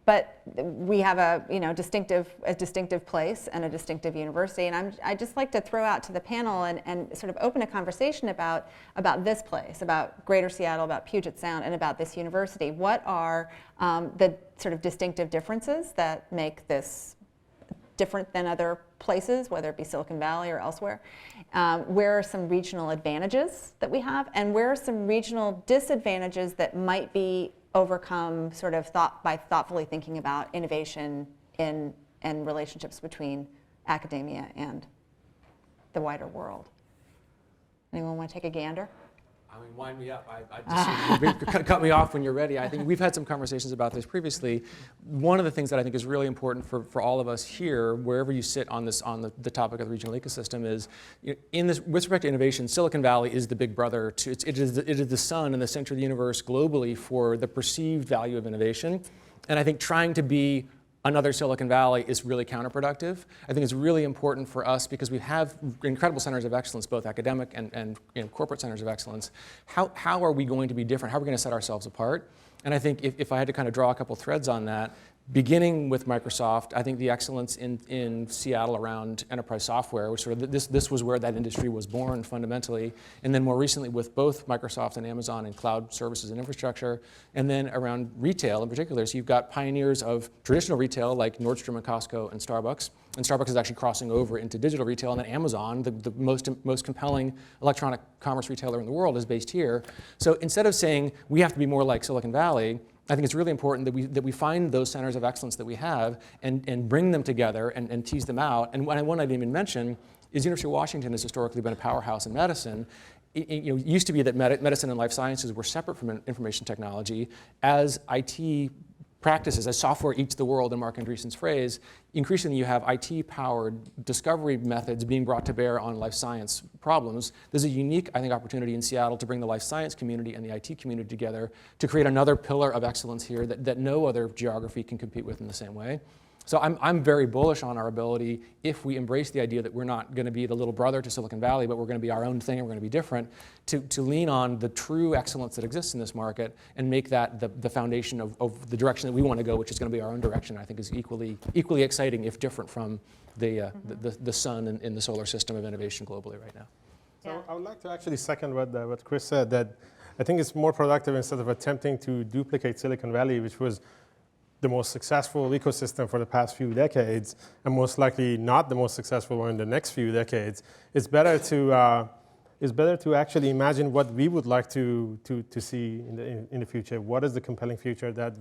But we have a distinctive place and a distinctive university, and I'd just like to throw out to the panel and sort of open a conversation about this place, about Greater Seattle, about Puget Sound, and about this university. What are the sort of distinctive differences that make this different than other places, whether it be Silicon Valley or elsewhere? Where are some regional advantages that we have, and where are some regional disadvantages that might be overcome sort of by thoughtfully thinking about innovation and relationships between academia and the wider world? Anyone want to take a gander? I mean, wind me up. Cut me off when you're ready. I think we've had some conversations about this previously. One of the things that I think is really important for all of us here, wherever you sit on the topic of the regional ecosystem, is with respect to innovation, Silicon Valley is the big brother. It is the sun and the center of the universe globally for the perceived value of innovation. And I think trying to be another Silicon Valley is really counterproductive. I think it's really important for us because we have incredible centers of excellence, both academic and corporate centers of excellence. How are we going to be different? How are we going to set ourselves apart? And I think if I had to kind of draw a couple threads on that, beginning with Microsoft, I think the excellence in Seattle around enterprise software, which sort of this was where that industry was born fundamentally, and then more recently with both Microsoft and Amazon and cloud services and infrastructure, and then around retail in particular. So you've got pioneers of traditional retail like Nordstrom and Costco and Starbucks is actually crossing over into digital retail, and then Amazon, the most compelling electronic commerce retailer in the world, is based here. So instead of saying we have to be more like Silicon Valley, I think it's really important that we find those centers of excellence that we have and bring them together and tease them out. And one I didn't even mention is University of Washington has historically been a powerhouse in medicine. It used to be that medicine and life sciences were separate from information technology. As IT practices, as software eats the world, in Mark Andreessen's phrase, increasingly you have IT-powered discovery methods being brought to bear on life science problems. There's a unique, I think, opportunity in Seattle to bring the life science community and the IT community together to create another pillar of excellence here that no other geography can compete with in the same way. So I'm very bullish on our ability, if we embrace the idea that we're not going to be the little brother to Silicon Valley, but we're going to be our own thing and we're going to be different, to lean on the true excellence that exists in this market and make that the foundation of the direction that we want to go, which is going to be our own direction. I think is equally exciting, if different from the sun in the solar system of innovation globally right now. So I would like to actually second what Chris said, that I think it's more productive instead of attempting to duplicate Silicon Valley, which was the most successful ecosystem for the past few decades, and most likely not the most successful one in the next few decades. It's better to actually imagine what we would like to see in the future. What is the compelling future that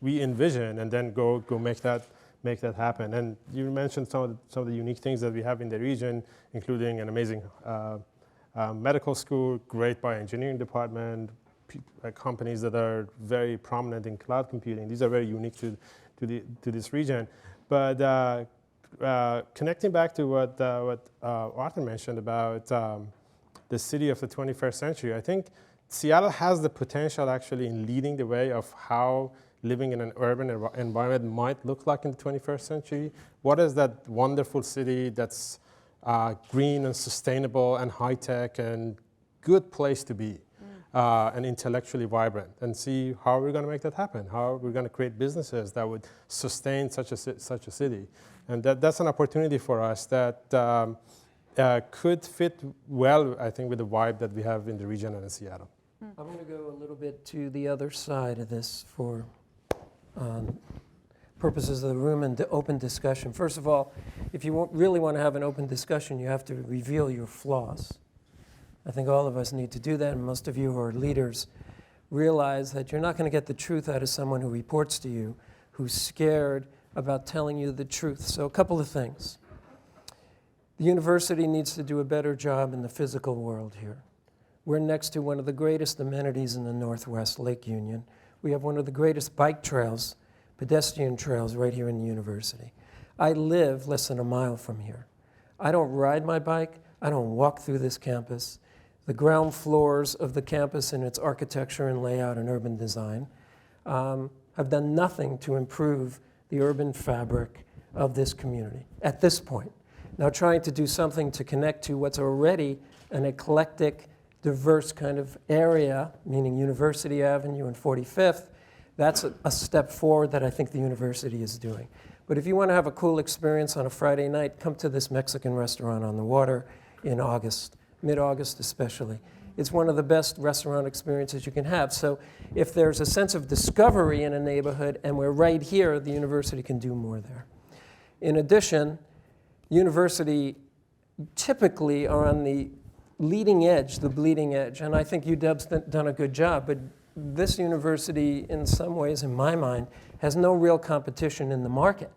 we envision, and then go make that happen. And you mentioned some of the unique things that we have in the region, including an amazing medical school, great bioengineering department, companies that are very prominent in cloud computing. These are very unique to this region. But connecting back to what Arthur mentioned about the city of the 21st century, I think Seattle has the potential actually in leading the way of how living in an urban environment might look like in the 21st century. What is that wonderful city that's green and sustainable and high-tech and good place to be and intellectually vibrant, and see how we're going to make that happen, how we're going to create businesses that would sustain such a city. And that's an opportunity for us that could fit well, I think, with the vibe that we have in the region and in Seattle. I'm going to go a little bit to the other side of this for purposes of the room and open discussion. First of all, if you really want to have an open discussion, you have to reveal your flaws. I think all of us need to do that, and most of you who are leaders realize that you're not going to get the truth out of someone who reports to you, who's scared about telling you the truth. So a couple of things. The university needs to do a better job in the physical world here. We're next to one of the greatest amenities in the Northwest, Lake Union. We have one of the greatest bike trails, pedestrian trails right here in the university. I live less than a mile from here. I don't ride my bike. I don't walk through this campus. The ground floors of the campus and its architecture and layout and urban design have done nothing to improve the urban fabric of this community at this point. Now trying to do something to connect to what's already an eclectic, diverse kind of area, meaning University Avenue and 45th, that's a step forward that I think the university is doing. But if you want to have a cool experience on a Friday night, come to this Mexican restaurant on the water in August, mid-August especially. It's one of the best restaurant experiences you can have. So if there's a sense of discovery in a neighborhood and we're right here, the university can do more there. In addition, university typically are on the leading edge, the bleeding edge, and I think UW's done a good job, but this university, in some ways, in my mind, has no real competition in the market.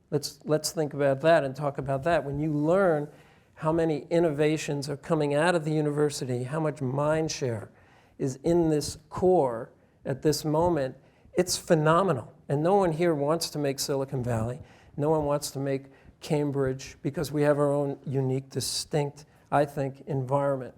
Let's think about that and talk about that. When you learn how many innovations are coming out of the university, how much mind share is in this core at this moment, it's phenomenal. And no one here wants to make Silicon Valley. No one wants to make Cambridge, because we have our own unique, distinct, I think, environment.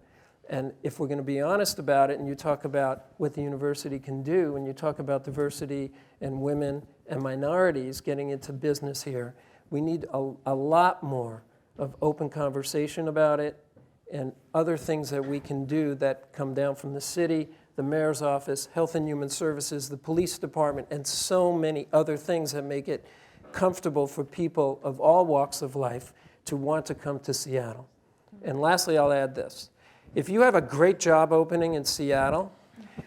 And if we're going to be honest about it, and you talk about what the university can do, and you talk about diversity and women and minorities getting into business here, we need a lot more of open conversation about it and other things that we can do that come down from the city, the mayor's office, Health and Human Services, the police department, and so many other things that make it comfortable for people of all walks of life to want to come to Seattle. And lastly, I'll add this. If you have a great job opening in Seattle,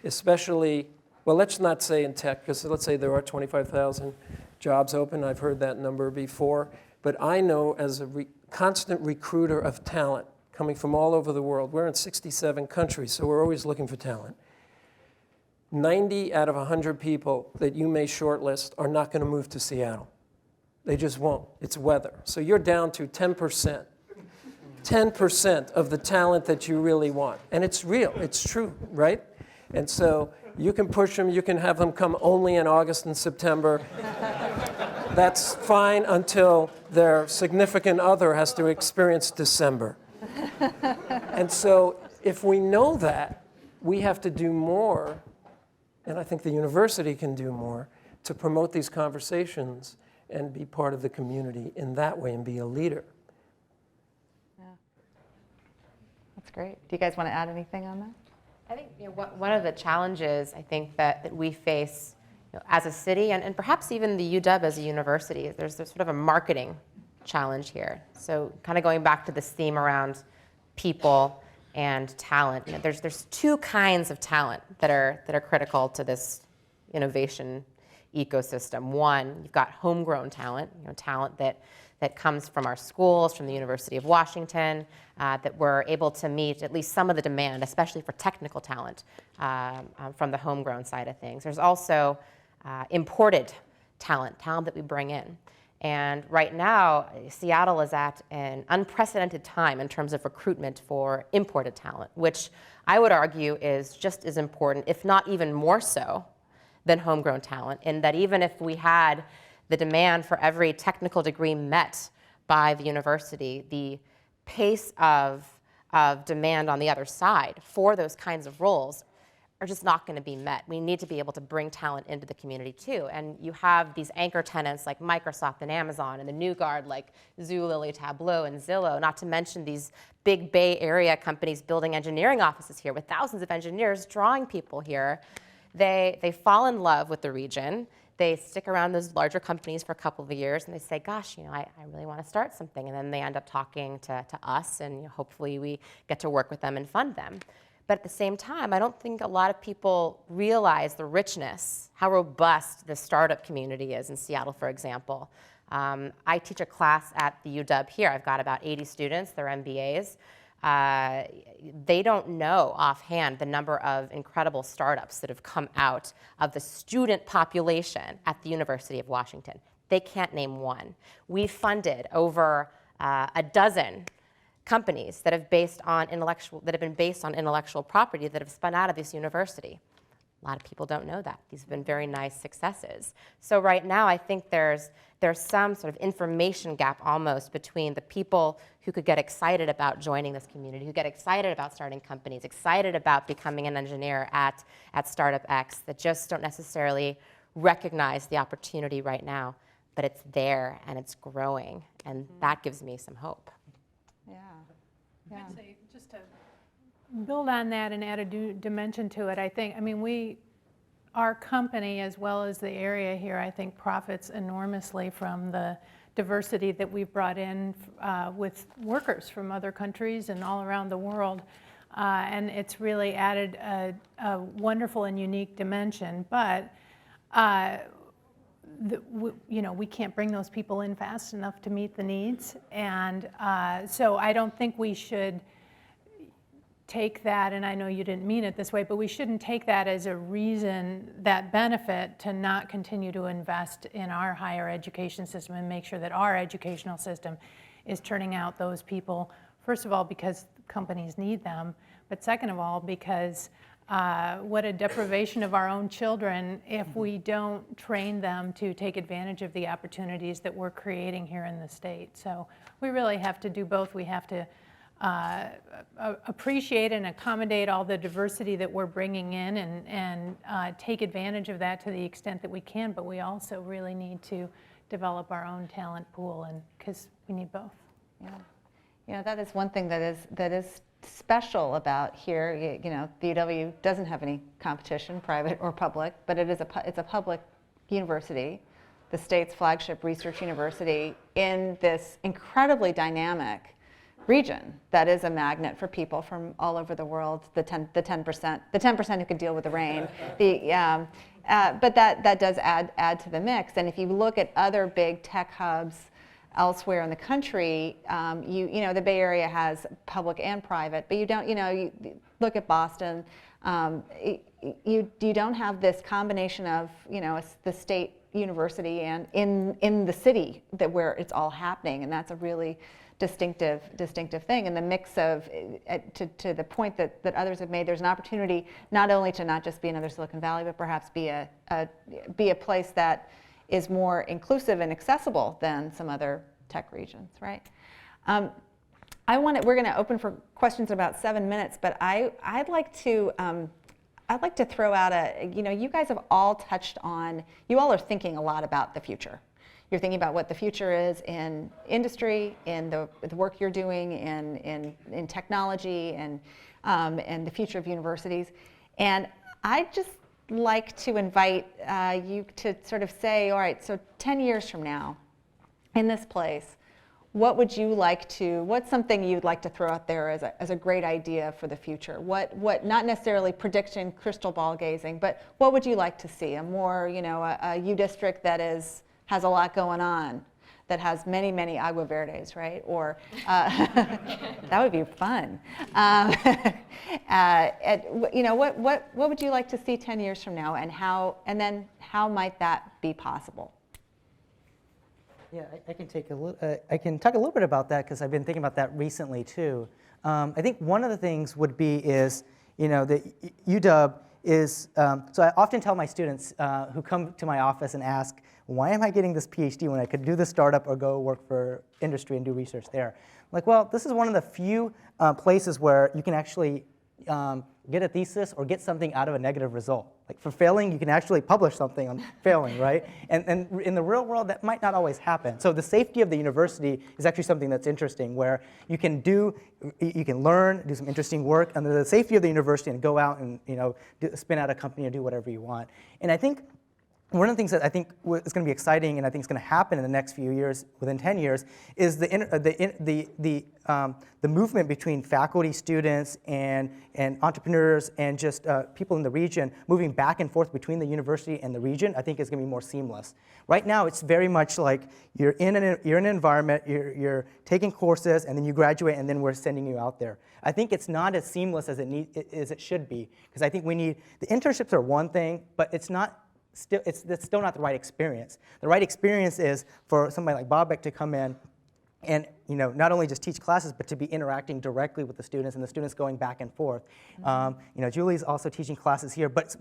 especially, well, let's not say in tech, because let's say there are 25,000 jobs open. I've heard that number before. But I know as a constant recruiter of talent coming from all over the world, we're in 67 countries, so we're always looking for talent. 90 out of 100 people that you may shortlist are not going to move to Seattle. They just won't. It's weather. So you're down to 10%. 10% of the talent that you really want. And it's real, it's true, right? And so you can push them, you can have them come only in August and September. That's fine until their significant other has to experience December. And so if we know that, we have to do more, and I think the university can do more, to promote these conversations and be part of the community in that way and be a leader. That's great. Do you guys want to add anything on that? I think one of the challenges I think that we face as a city, and perhaps even the UW as a university, there's sort of a marketing challenge here. So kind of going back to this theme around people and talent, there's two kinds of talent that are critical to this innovation ecosystem. One, you've got homegrown talent, talent that comes from our schools, from the University of Washington, that we're able to meet at least some of the demand, especially for technical talent from the homegrown side of things. There's also imported talent that we bring in. And right now, Seattle is at an unprecedented time in terms of recruitment for imported talent, which I would argue is just as important, if not even more so, than homegrown talent, in that even if we had the demand for every technical degree met by the university, the pace of demand on the other side for those kinds of roles are just not going to be met. We need to be able to bring talent into the community too. And you have these anchor tenants like Microsoft and Amazon, and the new guard like Zulily, Tableau, and Zillow, not to mention these big Bay Area companies building engineering offices here with thousands of engineers drawing people here. They fall in love with the region. They stick around those larger companies for a couple of years, and they say, gosh, I really want to start something. And then they end up talking to us, and hopefully we get to work with them and fund them. But at the same time, I don't think a lot of people realize the richness, how robust the startup community is in Seattle, for example. I teach a class at the UW here. I've got about 80 students. They're MBAs. They don't know offhand the number of incredible startups that have come out of the student population at the University of Washington. They can't name one. We've funded over a dozen companies that have been based on intellectual property that have spun out of this university. A lot of people don't know that. These have been very nice successes. So right now, I think there's some sort of information gap almost between the people who could get excited about joining this community, who get excited about starting companies, excited about becoming an engineer at Startup X, that just don't necessarily recognize the opportunity right now. But it's there and it's growing, and that gives me some hope. I'd say just to build on that and add a dimension to it, our company, as well as the area here, I think profits enormously from the diversity that we've brought in with workers from other countries and all around the world. And it's really added a wonderful and unique dimension. But we can't bring those people in fast enough to meet the needs. And so I don't think we should take that, and I know you didn't mean it this way, but we shouldn't take that as a reason, that benefit, to not continue to invest in our higher education system and make sure that our educational system is turning out those people, first of all, because companies need them, but second of all, because what a deprivation of our own children if we don't train them to take advantage of the opportunities that we're creating here in the state. So we really have to do both. We have to appreciate and accommodate all the diversity that we're bringing in and take advantage of that to the extent that we can, but we also really need to develop our own talent pool, and because we need both. Yeah, that is one thing that is special about here. The UW doesn't have any competition, private or public, but it's a public university, the state's flagship research university in this incredibly dynamic region that is a magnet for people from all over the world. The 10% who can deal with the rain. But that does add to the mix. And if you look at other big tech hubs elsewhere in the country, the Bay Area has public and private, but you don't. You look at Boston. You don't have this combination of the state university and in the city where it's all happening, and that's a really distinctive thing. And the mix of, to the point that others have made, there's an opportunity not only to not just be another Silicon Valley, but perhaps be a place that is more inclusive and accessible than some other tech regions, right? We're going to open for questions in about 7 minutes, but I'd like to throw out you guys have all touched on, you all are thinking a lot about the future. You're thinking about what the future is in industry, in the work you're doing in technology, and the future of universities. And I'd just like to invite you to sort of say, all right, so 10 years from now, in this place, what's something you'd like to throw out there as a great idea for the future? What not necessarily prediction, crystal ball gazing, but what would you like to see? A more, a U district that has a lot going on, that has many Agua Verdes, right? Or that would be fun. What would you like to see 10 years from now, and then how might that be possible? Yeah, I can take I can talk a little bit about that because I've been thinking about that recently too. I think one of the things would be is, that UW is, so I often tell my students who come to my office and ask, why am I getting this PhD when I could do this startup or go work for industry and do research there? Like, well, this is one of the few places where you can actually get a thesis or get something out of a negative result. Like for failing, you can actually publish something on failing, right? And in the real world, that might not always happen. So the safety of the university is actually something that's interesting, where you can learn, do some interesting work under the safety of the university and go out and spin out a company or do whatever you want. And I think one of the things that I think is going to be exciting and I think is going to happen in the next few years, within 10 years, is the movement between faculty, students, and entrepreneurs and just people in the region moving back and forth between the university and the region. I think is going to be more seamless. Right now, it's very much like you're in an environment, you're taking courses, and then you graduate, and then we're sending you out there. I think it's not as seamless as it should be, because I think the internships are one thing, but it's still not the right experience. The right experience is for somebody like Bobek to come in and not only just teach classes, but to be interacting directly with the students and the students going back and forth. Julie's also teaching classes here, but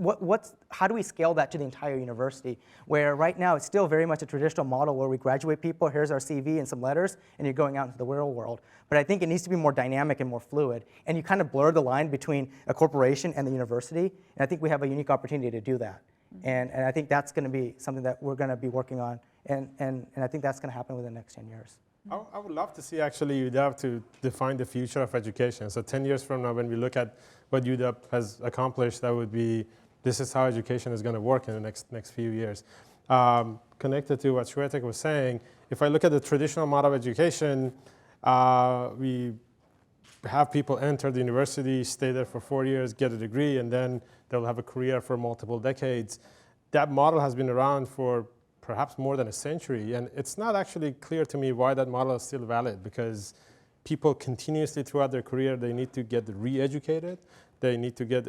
how do we scale that to the entire university? Where right now it's still very much a traditional model where we graduate people, here's our CV and some letters, and you're going out into the real world. But I think it needs to be more dynamic and more fluid, and you kind of blur the line between a corporation and the university, and I think we have a unique opportunity to do that. And I think that's going to be something that we're going to be working on, and I think that's going to happen within the next 10 years. I would love to see actually UW to define the future of education. So 10 years from now, when we look at what UW has accomplished, that would be, this is how education is going to work in the next few years. Connected to what Shwetak was saying, if I look at the traditional model of education, we have people enter the university, stay there for 4 years, get a degree, and then they'll have a career for multiple decades. That model has been around for perhaps more than a century, and it's not actually clear to me why that model is still valid, because people continuously throughout their career, they need to get re-educated, they need to get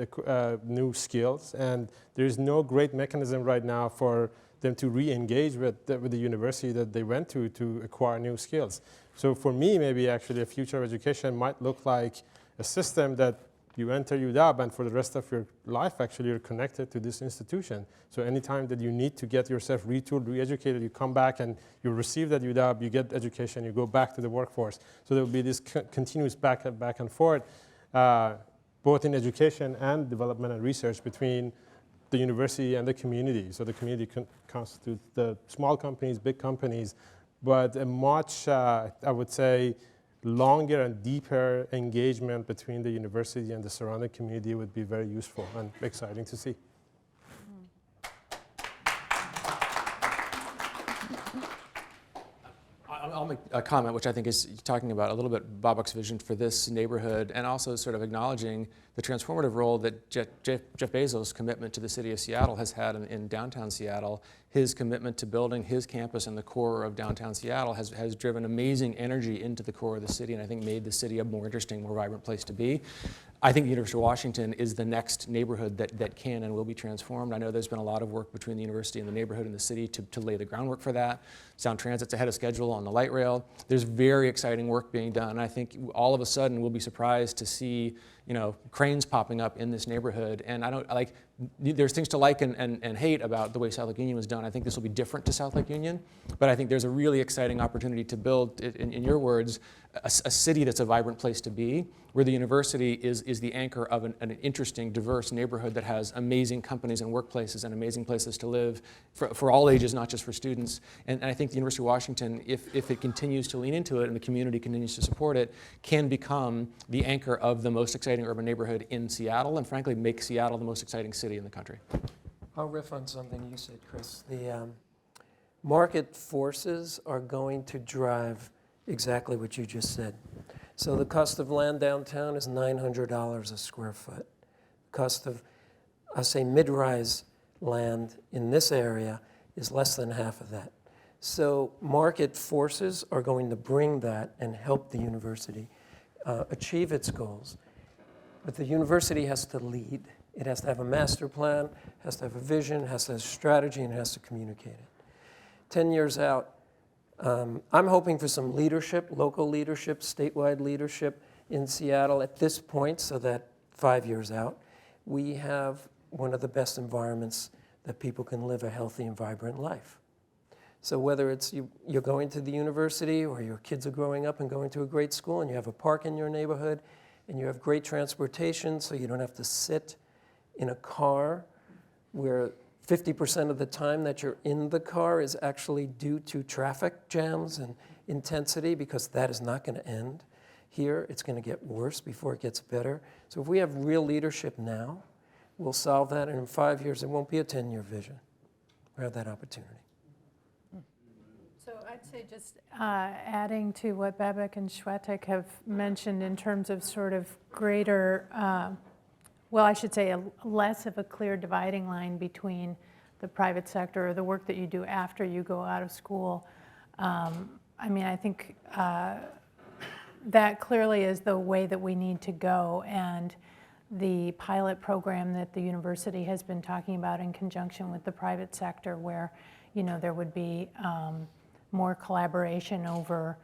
new skills, and there's no great mechanism right now for them to re-engage with the university that they went to acquire new skills. So for me, maybe actually a future of education might look like a system that you enter UW, and for the rest of your life, actually, you're connected to this institution. So anytime that you need to get yourself retooled, re-educated, you come back and you receive that UW, you get education, you go back to the workforce. So there will be this continuous back and forth, both in education and development and research between the university and the community. So the community constitutes the small companies, big companies, but a much, I would say, longer and deeper engagement between the university and the surrounding community would be very useful and exciting to see. I'll make a comment, which I think is talking about a little bit Babak's vision for this neighborhood, and also sort of acknowledging the transformative role that Jeff Bezos' commitment to the city of Seattle has had in downtown Seattle. His commitment to building his campus in the core of downtown Seattle has driven amazing energy into the core of the city, and I think made the city a more interesting, more vibrant place to be. I think the University of Washington is the next neighborhood that can and will be transformed. I know there's been a lot of work between the university and the neighborhood and the city to lay the groundwork for that. Sound Transit's ahead of schedule on the light rail. There's very exciting work being done. I think all of a sudden we'll be surprised to see cranes popping up in this neighborhood. And there's things to like and hate about the way South Lake Union was done. I think this will be different to South Lake Union, but I think there's a really exciting opportunity to build, in your words, a city that's a vibrant place to be, where the university is the anchor of an interesting, diverse neighborhood that has amazing companies and workplaces and amazing places to live for all ages, not just for students. And I think the University of Washington, if it continues to lean into it and the community continues to support it, can become the anchor of the most exciting urban neighborhood in Seattle, and frankly make Seattle the most exciting city in the country. I'll riff on something you said, Chris. The market forces are going to drive exactly what you just said. So the cost of land downtown is $900 a square foot. The cost of, I say, mid-rise land in this area is less than half of that. So market forces are going to bring that and help the university achieve its goals. But the university has to lead. It has to have a master plan, has to have a vision, has to have a strategy, and it has to communicate it. 10 years out, I'm hoping for some leadership, local leadership, statewide leadership in Seattle at this point, so that 5 years out, we have one of the best environments that people can live a healthy and vibrant life. So whether it's you're going to the university or your kids are growing up and going to a great school and you have a park in your neighborhood and you have great transportation so you don't have to sit in a car where 50% of the time that you're in the car is actually due to traffic jams and intensity, because that is not going to end here. It's going to get worse before it gets better. So if we have real leadership now, we'll solve that, and in 5 years, it won't be a 10-year vision. We have that opportunity. So I'd say just adding to what Babak and Shwetak have mentioned in terms of sort of greater, well, I should say less of a clear dividing line between the private sector or the work that you do after you go out of school. I mean, I think that clearly is the way that we need to go, and the pilot program that the university has been talking about in conjunction with the private sector, where, you know, there would be more collaboration over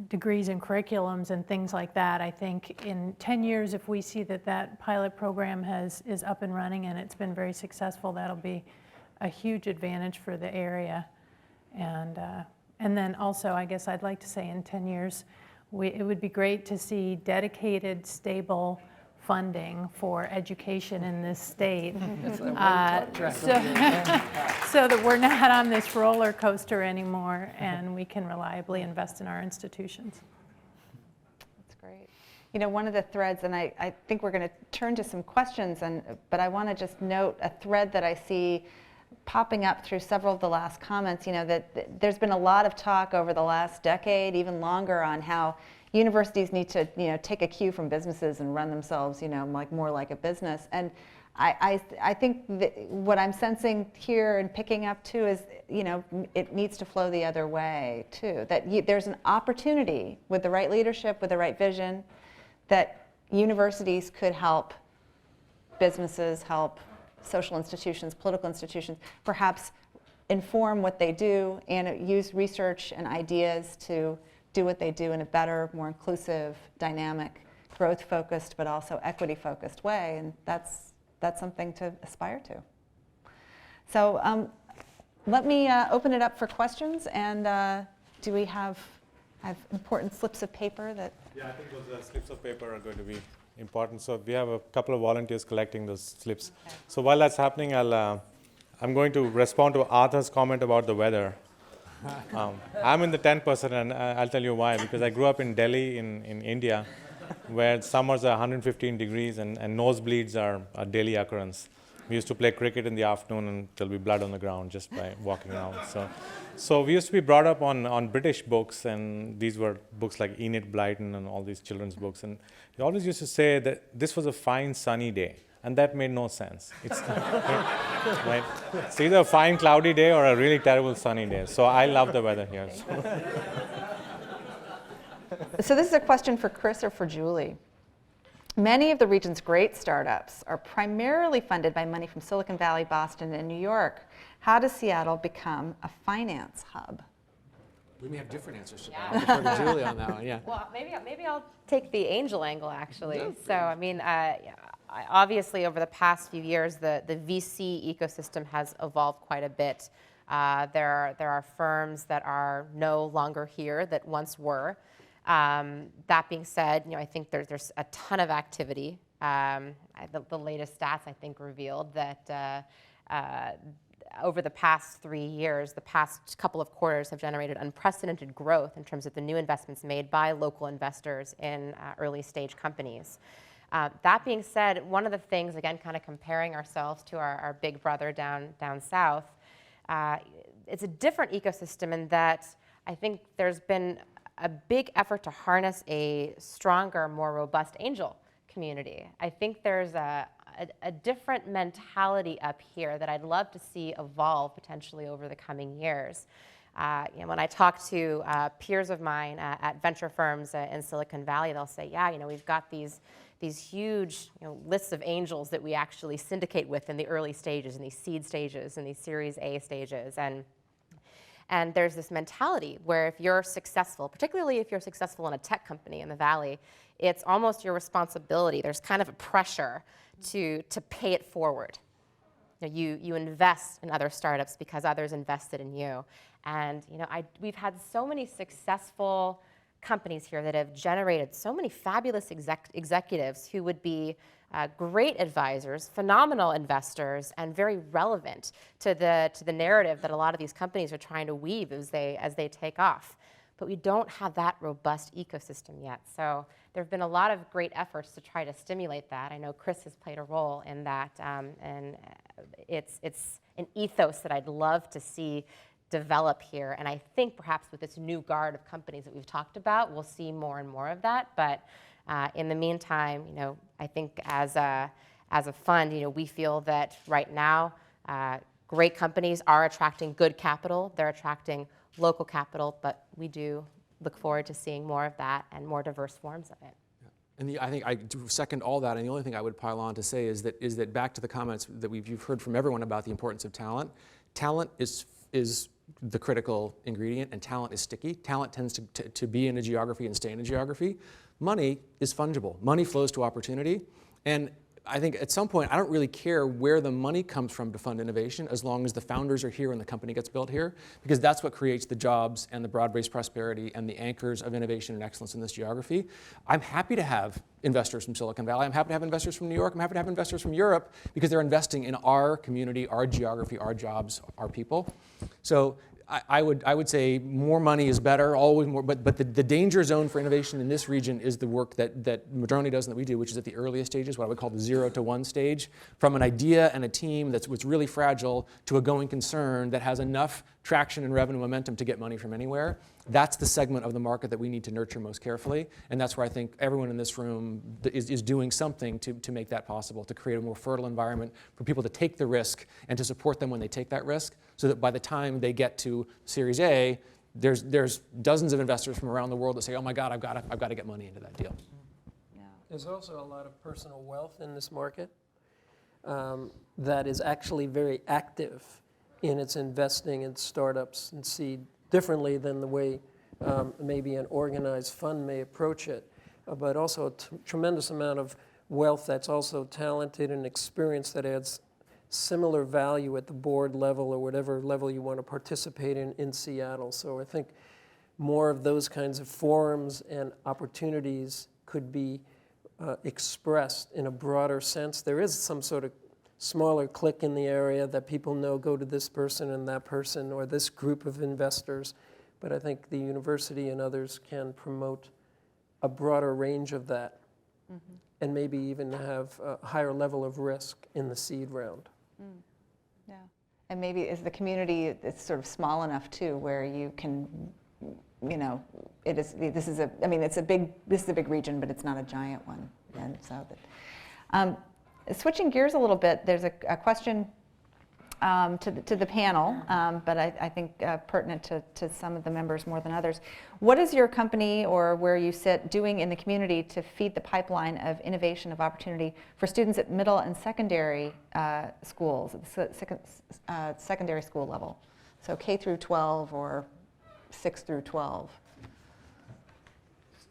degrees and curriculums and things like that. I think in 10 years, if we see that that pilot program is up and running and it's been very successful, that'll be a huge advantage for the area. And then also, I guess I'd like to say in 10 years, it would be great to see dedicated, stable funding for education in this state, so that we're not on this roller coaster anymore and we can reliably invest in our institutions. That's great. You know, one of the threads, and I think we're going to turn to some questions, but I want to just note a thread that I see popping up through several of the last comments, you know, that there's been a lot of talk over the last decade, even longer, on how universities need to, you know, take a cue from businesses and run themselves, you know, more like a business. And I think that what I'm sensing here and picking up too is, you know, it needs to flow the other way too. That there's an opportunity with the right leadership, with the right vision, that universities could help businesses, help social institutions, political institutions, perhaps inform what they do and use research and ideas to do what they do in a better, more inclusive, dynamic, growth-focused, but also equity-focused way, and that's something to aspire to. So let me open it up for questions, and do we have important slips of paper that? Yeah, I think those slips of paper are going to be important. So we have a couple of volunteers collecting those slips. Okay. So while that's happening, I'm going to respond to Arthur's comment about the weather. I'm in the 10%, and I'll tell you why. Because I grew up in Delhi, in India, where summers are 115 degrees and nosebleeds are a daily occurrence. We used to play cricket in the afternoon, and there'll be blood on the ground just by walking around. So we used to be brought up on British books, and these were books like Enid Blyton and all these children's books. And they always used to say that this was a fine sunny day. And that made no sense. It's, right? It's either a fine cloudy day or a really terrible sunny day. So I love the weather here. So this is a question for Chris or for Julie. Many of the region's great startups are primarily funded by money from Silicon Valley, Boston, and New York. How does Seattle become a finance hub? We may have different answers to that. I'll defer to Julie on that one, yeah. Well, maybe I'll take the angel angle, actually. Yeah. So, I mean, obviously, over the past few years, the VC ecosystem has evolved quite a bit. There are firms that are no longer here that once were. That being said, you know, I think there's a ton of activity. The latest stats, I think, revealed that over the past 3 years, the past couple of quarters have generated unprecedented growth in terms of the new investments made by local investors in early stage companies. That being said, one of the things, again, kind of comparing ourselves to our big brother down south, it's a different ecosystem in that I think there's been a big effort to harness a stronger, more robust angel community. I think there's a different mentality up here that I'd love to see evolve potentially over the coming years. You know, when I talk to peers of mine at venture firms in Silicon Valley, they'll say, yeah, you know, we've got these huge, you know, lists of angels that we actually syndicate with in the early stages, in these seed stages, in these Series A stages. And there's this mentality where if you're successful, particularly if you're successful in a tech company in the Valley, it's almost your responsibility. There's kind of a pressure to pay it forward. You invest in other startups because others invested in you. And we've had so many successful companies here that have generated so many fabulous executives who would be great advisors, phenomenal investors, and very relevant to the narrative that a lot of these companies are trying to weave as they take off. But we don't have that robust ecosystem yet. So there have been a lot of great efforts to try to stimulate that. I know Chris has played a role in that, and it's an ethos that I'd love to see develop here. And I think perhaps with this new guard of companies that we've talked about, we'll see more and more of that. But in the meantime, I think as a fund, we feel that right now, great companies are attracting good capital. They're attracting local capital, but we do look forward to seeing more of that and more diverse forms of it. And I think I second all that, and the only thing I would pile on to say is that back to the comments that you've heard from everyone about the importance of talent. Talent is the critical ingredient, and talent is sticky. Talent tends to be in a geography and stay in a geography. Money is fungible. Money flows to opportunity, and I think at some point, I don't really care where the money comes from to fund innovation as long as the founders are here and the company gets built here, because that's what creates the jobs and the broad-based prosperity and the anchors of innovation and excellence in this geography. I'm happy to have investors from Silicon Valley. I'm happy to have investors from New York. I'm happy to have investors from Europe because they're investing in our community, our geography, our jobs, our people. So I would say more money is better, always more, but the danger zone for innovation in this region is the work that Madrona does and that we do, which is at the earliest stages, what I would call the 0 to 1 stage, from an idea and a team that's really fragile to a going concern that has enough traction and revenue momentum to get money from anywhere. That's the segment of the market that we need to nurture most carefully, and that's where I think everyone in this room is doing something to make that possible, to create a more fertile environment for people to take the risk and to support them when they take that risk, so that by the time they get to Series A, there's dozens of investors from around the world that say, oh my God, I've got to get money into that deal. Yeah. There's also a lot of personal wealth in this market that is actually very active in its investing in startups and seed differently than the way maybe an organized fund may approach it, but also a tremendous amount of wealth that's also talented and experience that adds similar value at the board level or whatever level you want to participate in Seattle. So I think more of those kinds of forums and opportunities could be expressed in a broader sense. There is some sort of smaller clique in the area that people know go to this person and that person or this group of investors. But I think the university and others can promote a broader range of that and maybe even have a higher level of risk in the seed round. Yeah, and maybe is the community it's sort of small enough too where you can, this is a big region, but it's not a giant one, and so that. Switching gears a little bit, there's a question to the panel, but I think pertinent to some of the members more than others. What is your company or where you sit doing in the community to feed the pipeline of innovation of opportunity for students at middle and secondary schools, at the secondary school level? So K through 12 or 6 through 12.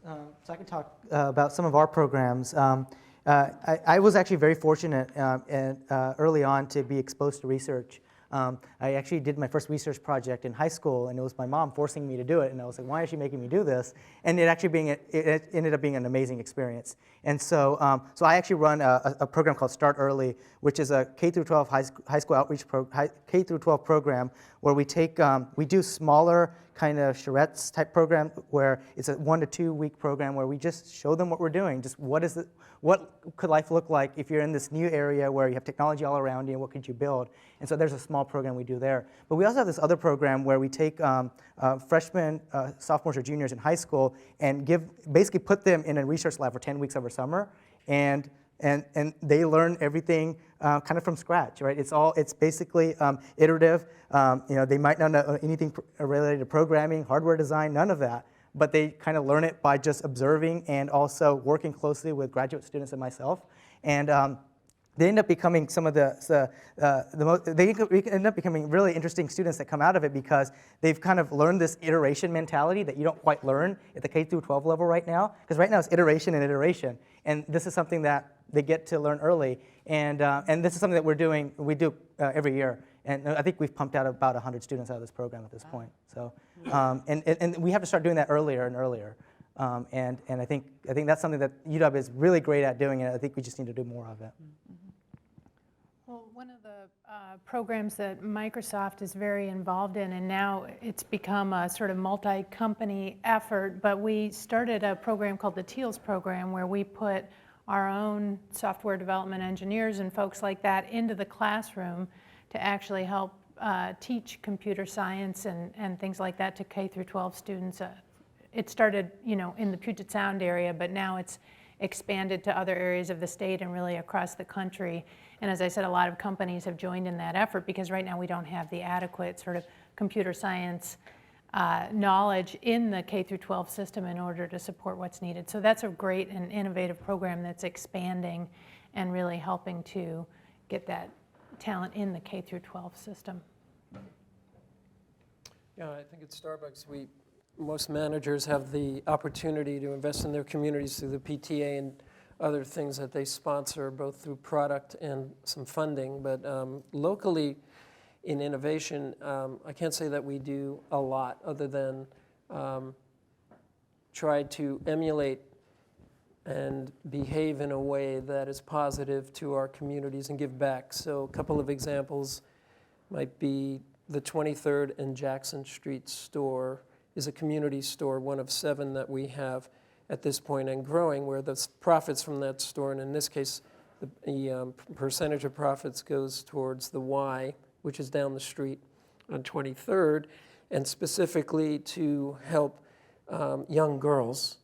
So I can talk about some of our programs. I was actually very fortunate early on to be exposed to research. I actually did my first research project in high school, and it was my mom forcing me to do it, and I was like, why is she making me do this? And it ended up being an amazing experience. And so I actually run a program called Start Early, which is a K through 12 high school outreach K through 12 program where we do smaller kind of charrettes type program where it's a 1 to 2 week program where we just show them what we're doing. Just what could life look like if you're in this new area where you have technology all around you, and what could you build? And so there's a small program we do there. But we also have this other program where we take freshmen, sophomores, or juniors in high school and basically put them in a research lab for 10 weeks over summer, and they learn everything kind of from scratch, right? It's basically iterative. They might not know anything related to programming, hardware design, none of that. But they kind of learn it by just observing and also working closely with graduate students and myself. And they end up becoming some of they end up becoming really interesting students that come out of it because they've kind of learned this iteration mentality that you don't quite learn at the K through 12 level right now. Because right now it's iteration and iteration, and this is something that they get to learn early, and this is something that we do every year. And I think we've pumped out about 100 students out of this program at this point. So, and we have to start doing that earlier and earlier. And I think that's something that UW is really great at doing, and I think we just need to do more of it. Well, one of the programs that Microsoft is very involved in, and now it's become a sort of multi-company effort, but we started a program called the TEALS program where we put our own software development engineers and folks like that into the classroom to actually help teach computer science and things like that to K through 12 students. It started, in the Puget Sound area, but now it's expanded to other areas of the state and really across the country. And as I said, a lot of companies have joined in that effort because right now we don't have the adequate sort of computer science knowledge in the K through 12 system in order to support what's needed. So that's a great and innovative program that's expanding and really helping to get that talent in the K through 12 system. Yeah, I think at Starbucks, most managers have the opportunity to invest in their communities through the PTA and other things that they sponsor, both through product and some funding. But locally, in innovation, I can't say that we do a lot other than try to emulate and behave in a way that is positive to our communities and give back. So a couple of examples might be the 23rd and Jackson Street store is a community store, one of 7 that we have at this point and growing, where the profits from that store, and in this case, the percentage of profits goes towards the Y, which is down the street on 23rd, and specifically to help young girls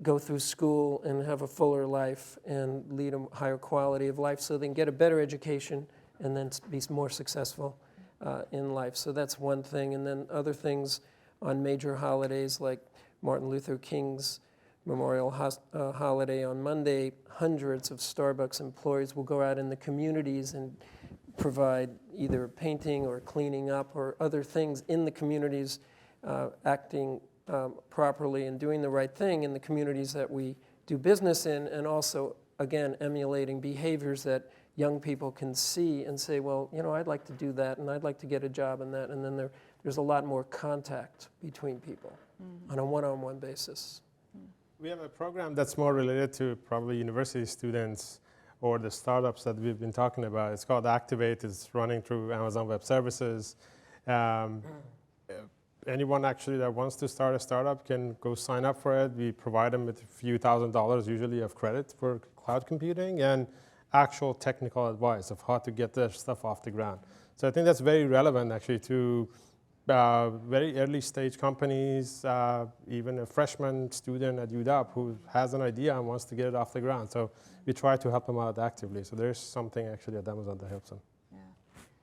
go through school and have a fuller life and lead a higher quality of life so they can get a better education and then be more successful in life. So that's one thing. And then other things on major holidays like Martin Luther King's Memorial holiday on Monday, hundreds of Starbucks employees will go out in the communities and provide either painting or cleaning up or other things in the communities, acting properly and doing the right thing in the communities that we do business in, and also, again, emulating behaviors that young people can see and say, well, I'd like to do that, and I'd like to get a job in that, and then there's a lot more contact between people on a one-on-one basis. We have a program that's more related to probably university students or the startups that we've been talking about. It's called Activate. It's running through Amazon Web Services. Anyone actually that wants to start a startup can go sign up for it. We provide them with a few $1,000s usually of credit for cloud computing and actual technical advice of how to get their stuff off the ground. So I think that's very relevant actually to very early stage companies, even a freshman student at UW who has an idea and wants to get it off the ground. So we try to help them out actively. So there's something actually at Amazon that helps them.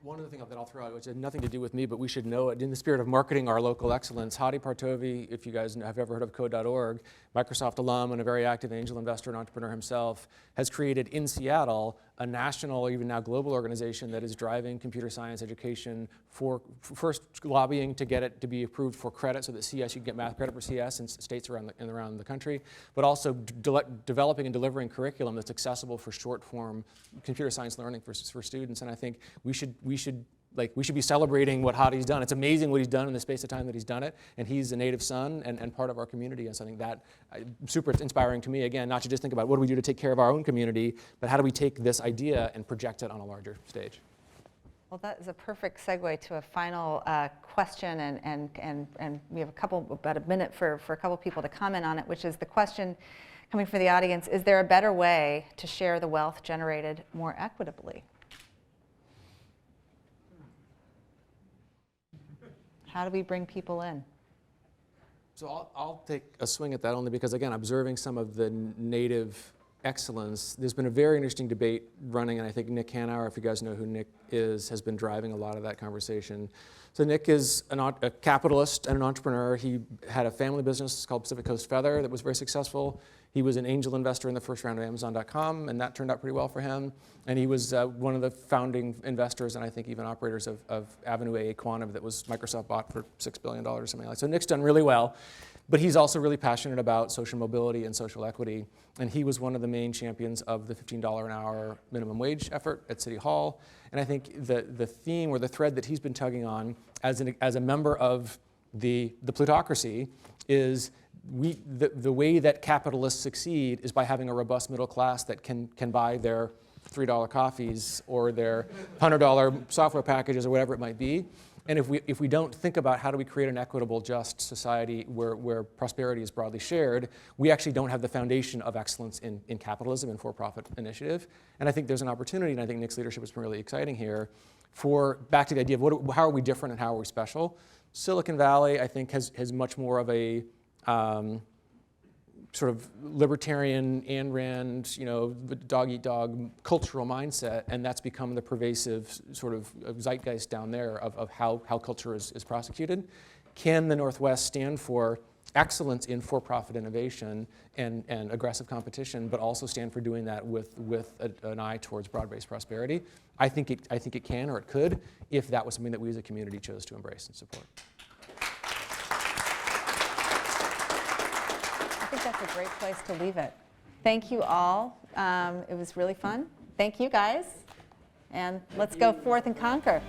One other thing that I'll throw out, which had nothing to do with me, but we should know it, in the spirit of marketing our local excellence, Hadi Partovi, if you guys have ever heard of Code.org, Microsoft alum and a very active angel investor and entrepreneur himself, has created in Seattle a national, or even now global organization that is driving computer science education for first lobbying to get it to be approved for credit so that CS, you can get math credit for CS in states around the country, but also developing and delivering curriculum that's accessible for short form computer science learning for students. And I think we should be celebrating what Hadi's done. It's amazing what he's done in the space of time that he's done it, and he's a native son and part of our community, and something that super inspiring to me, again, not to just think about what do we do to take care of our own community, but how do we take this idea and project it on a larger stage. Well, that is a perfect segue to a final question, and we have about a minute for a couple people to comment on it, which is the question coming from the audience: is there a better way to share the wealth generated more equitably? How do we bring people in? So I'll take a swing at that only because, again, observing some of the native excellence, there's been a very interesting debate running, and I think Nick Hanauer, if you guys know who Nick is, has been driving a lot of that conversation. So Nick is a capitalist and an entrepreneur. He had a family business called Pacific Coast Feather that was very successful. He was an angel investor in the first round of Amazon.com, and that turned out pretty well for him. And he was one of the founding investors and I think even operators of Avenue A Quantum that was Microsoft bought for $6 billion or something like that. So Nick's done really well. But he's also really passionate about social mobility and social equity. And he was one of the main champions of the $15 an hour minimum wage effort at City Hall. And I think the theme or the thread that he's been tugging on as a member of the plutocracy is the way that capitalists succeed is by having a robust middle class that can buy their $3 coffees or their $100 software packages or whatever it might be. And if we don't think about how do we create an equitable, just society where prosperity is broadly shared, we actually don't have the foundation of excellence in capitalism and for-profit initiative. And I think there's an opportunity, and I think Nick's leadership has been really exciting here, back to the idea of how are we different and how are we special. Silicon Valley, I think, has much more of a sort of libertarian, Ayn Rand, dog-eat-dog cultural mindset, and that's become the pervasive sort of zeitgeist down there of how culture is prosecuted. Can the Northwest stand for excellence in for-profit innovation and aggressive competition, but also stand for doing that with an eye towards broad-based prosperity? I think it can or it could if that was something that we as a community chose to embrace and support. I think that's a great place to leave it. Thank you all. It was really fun. Thank you guys. And let's go forth and conquer.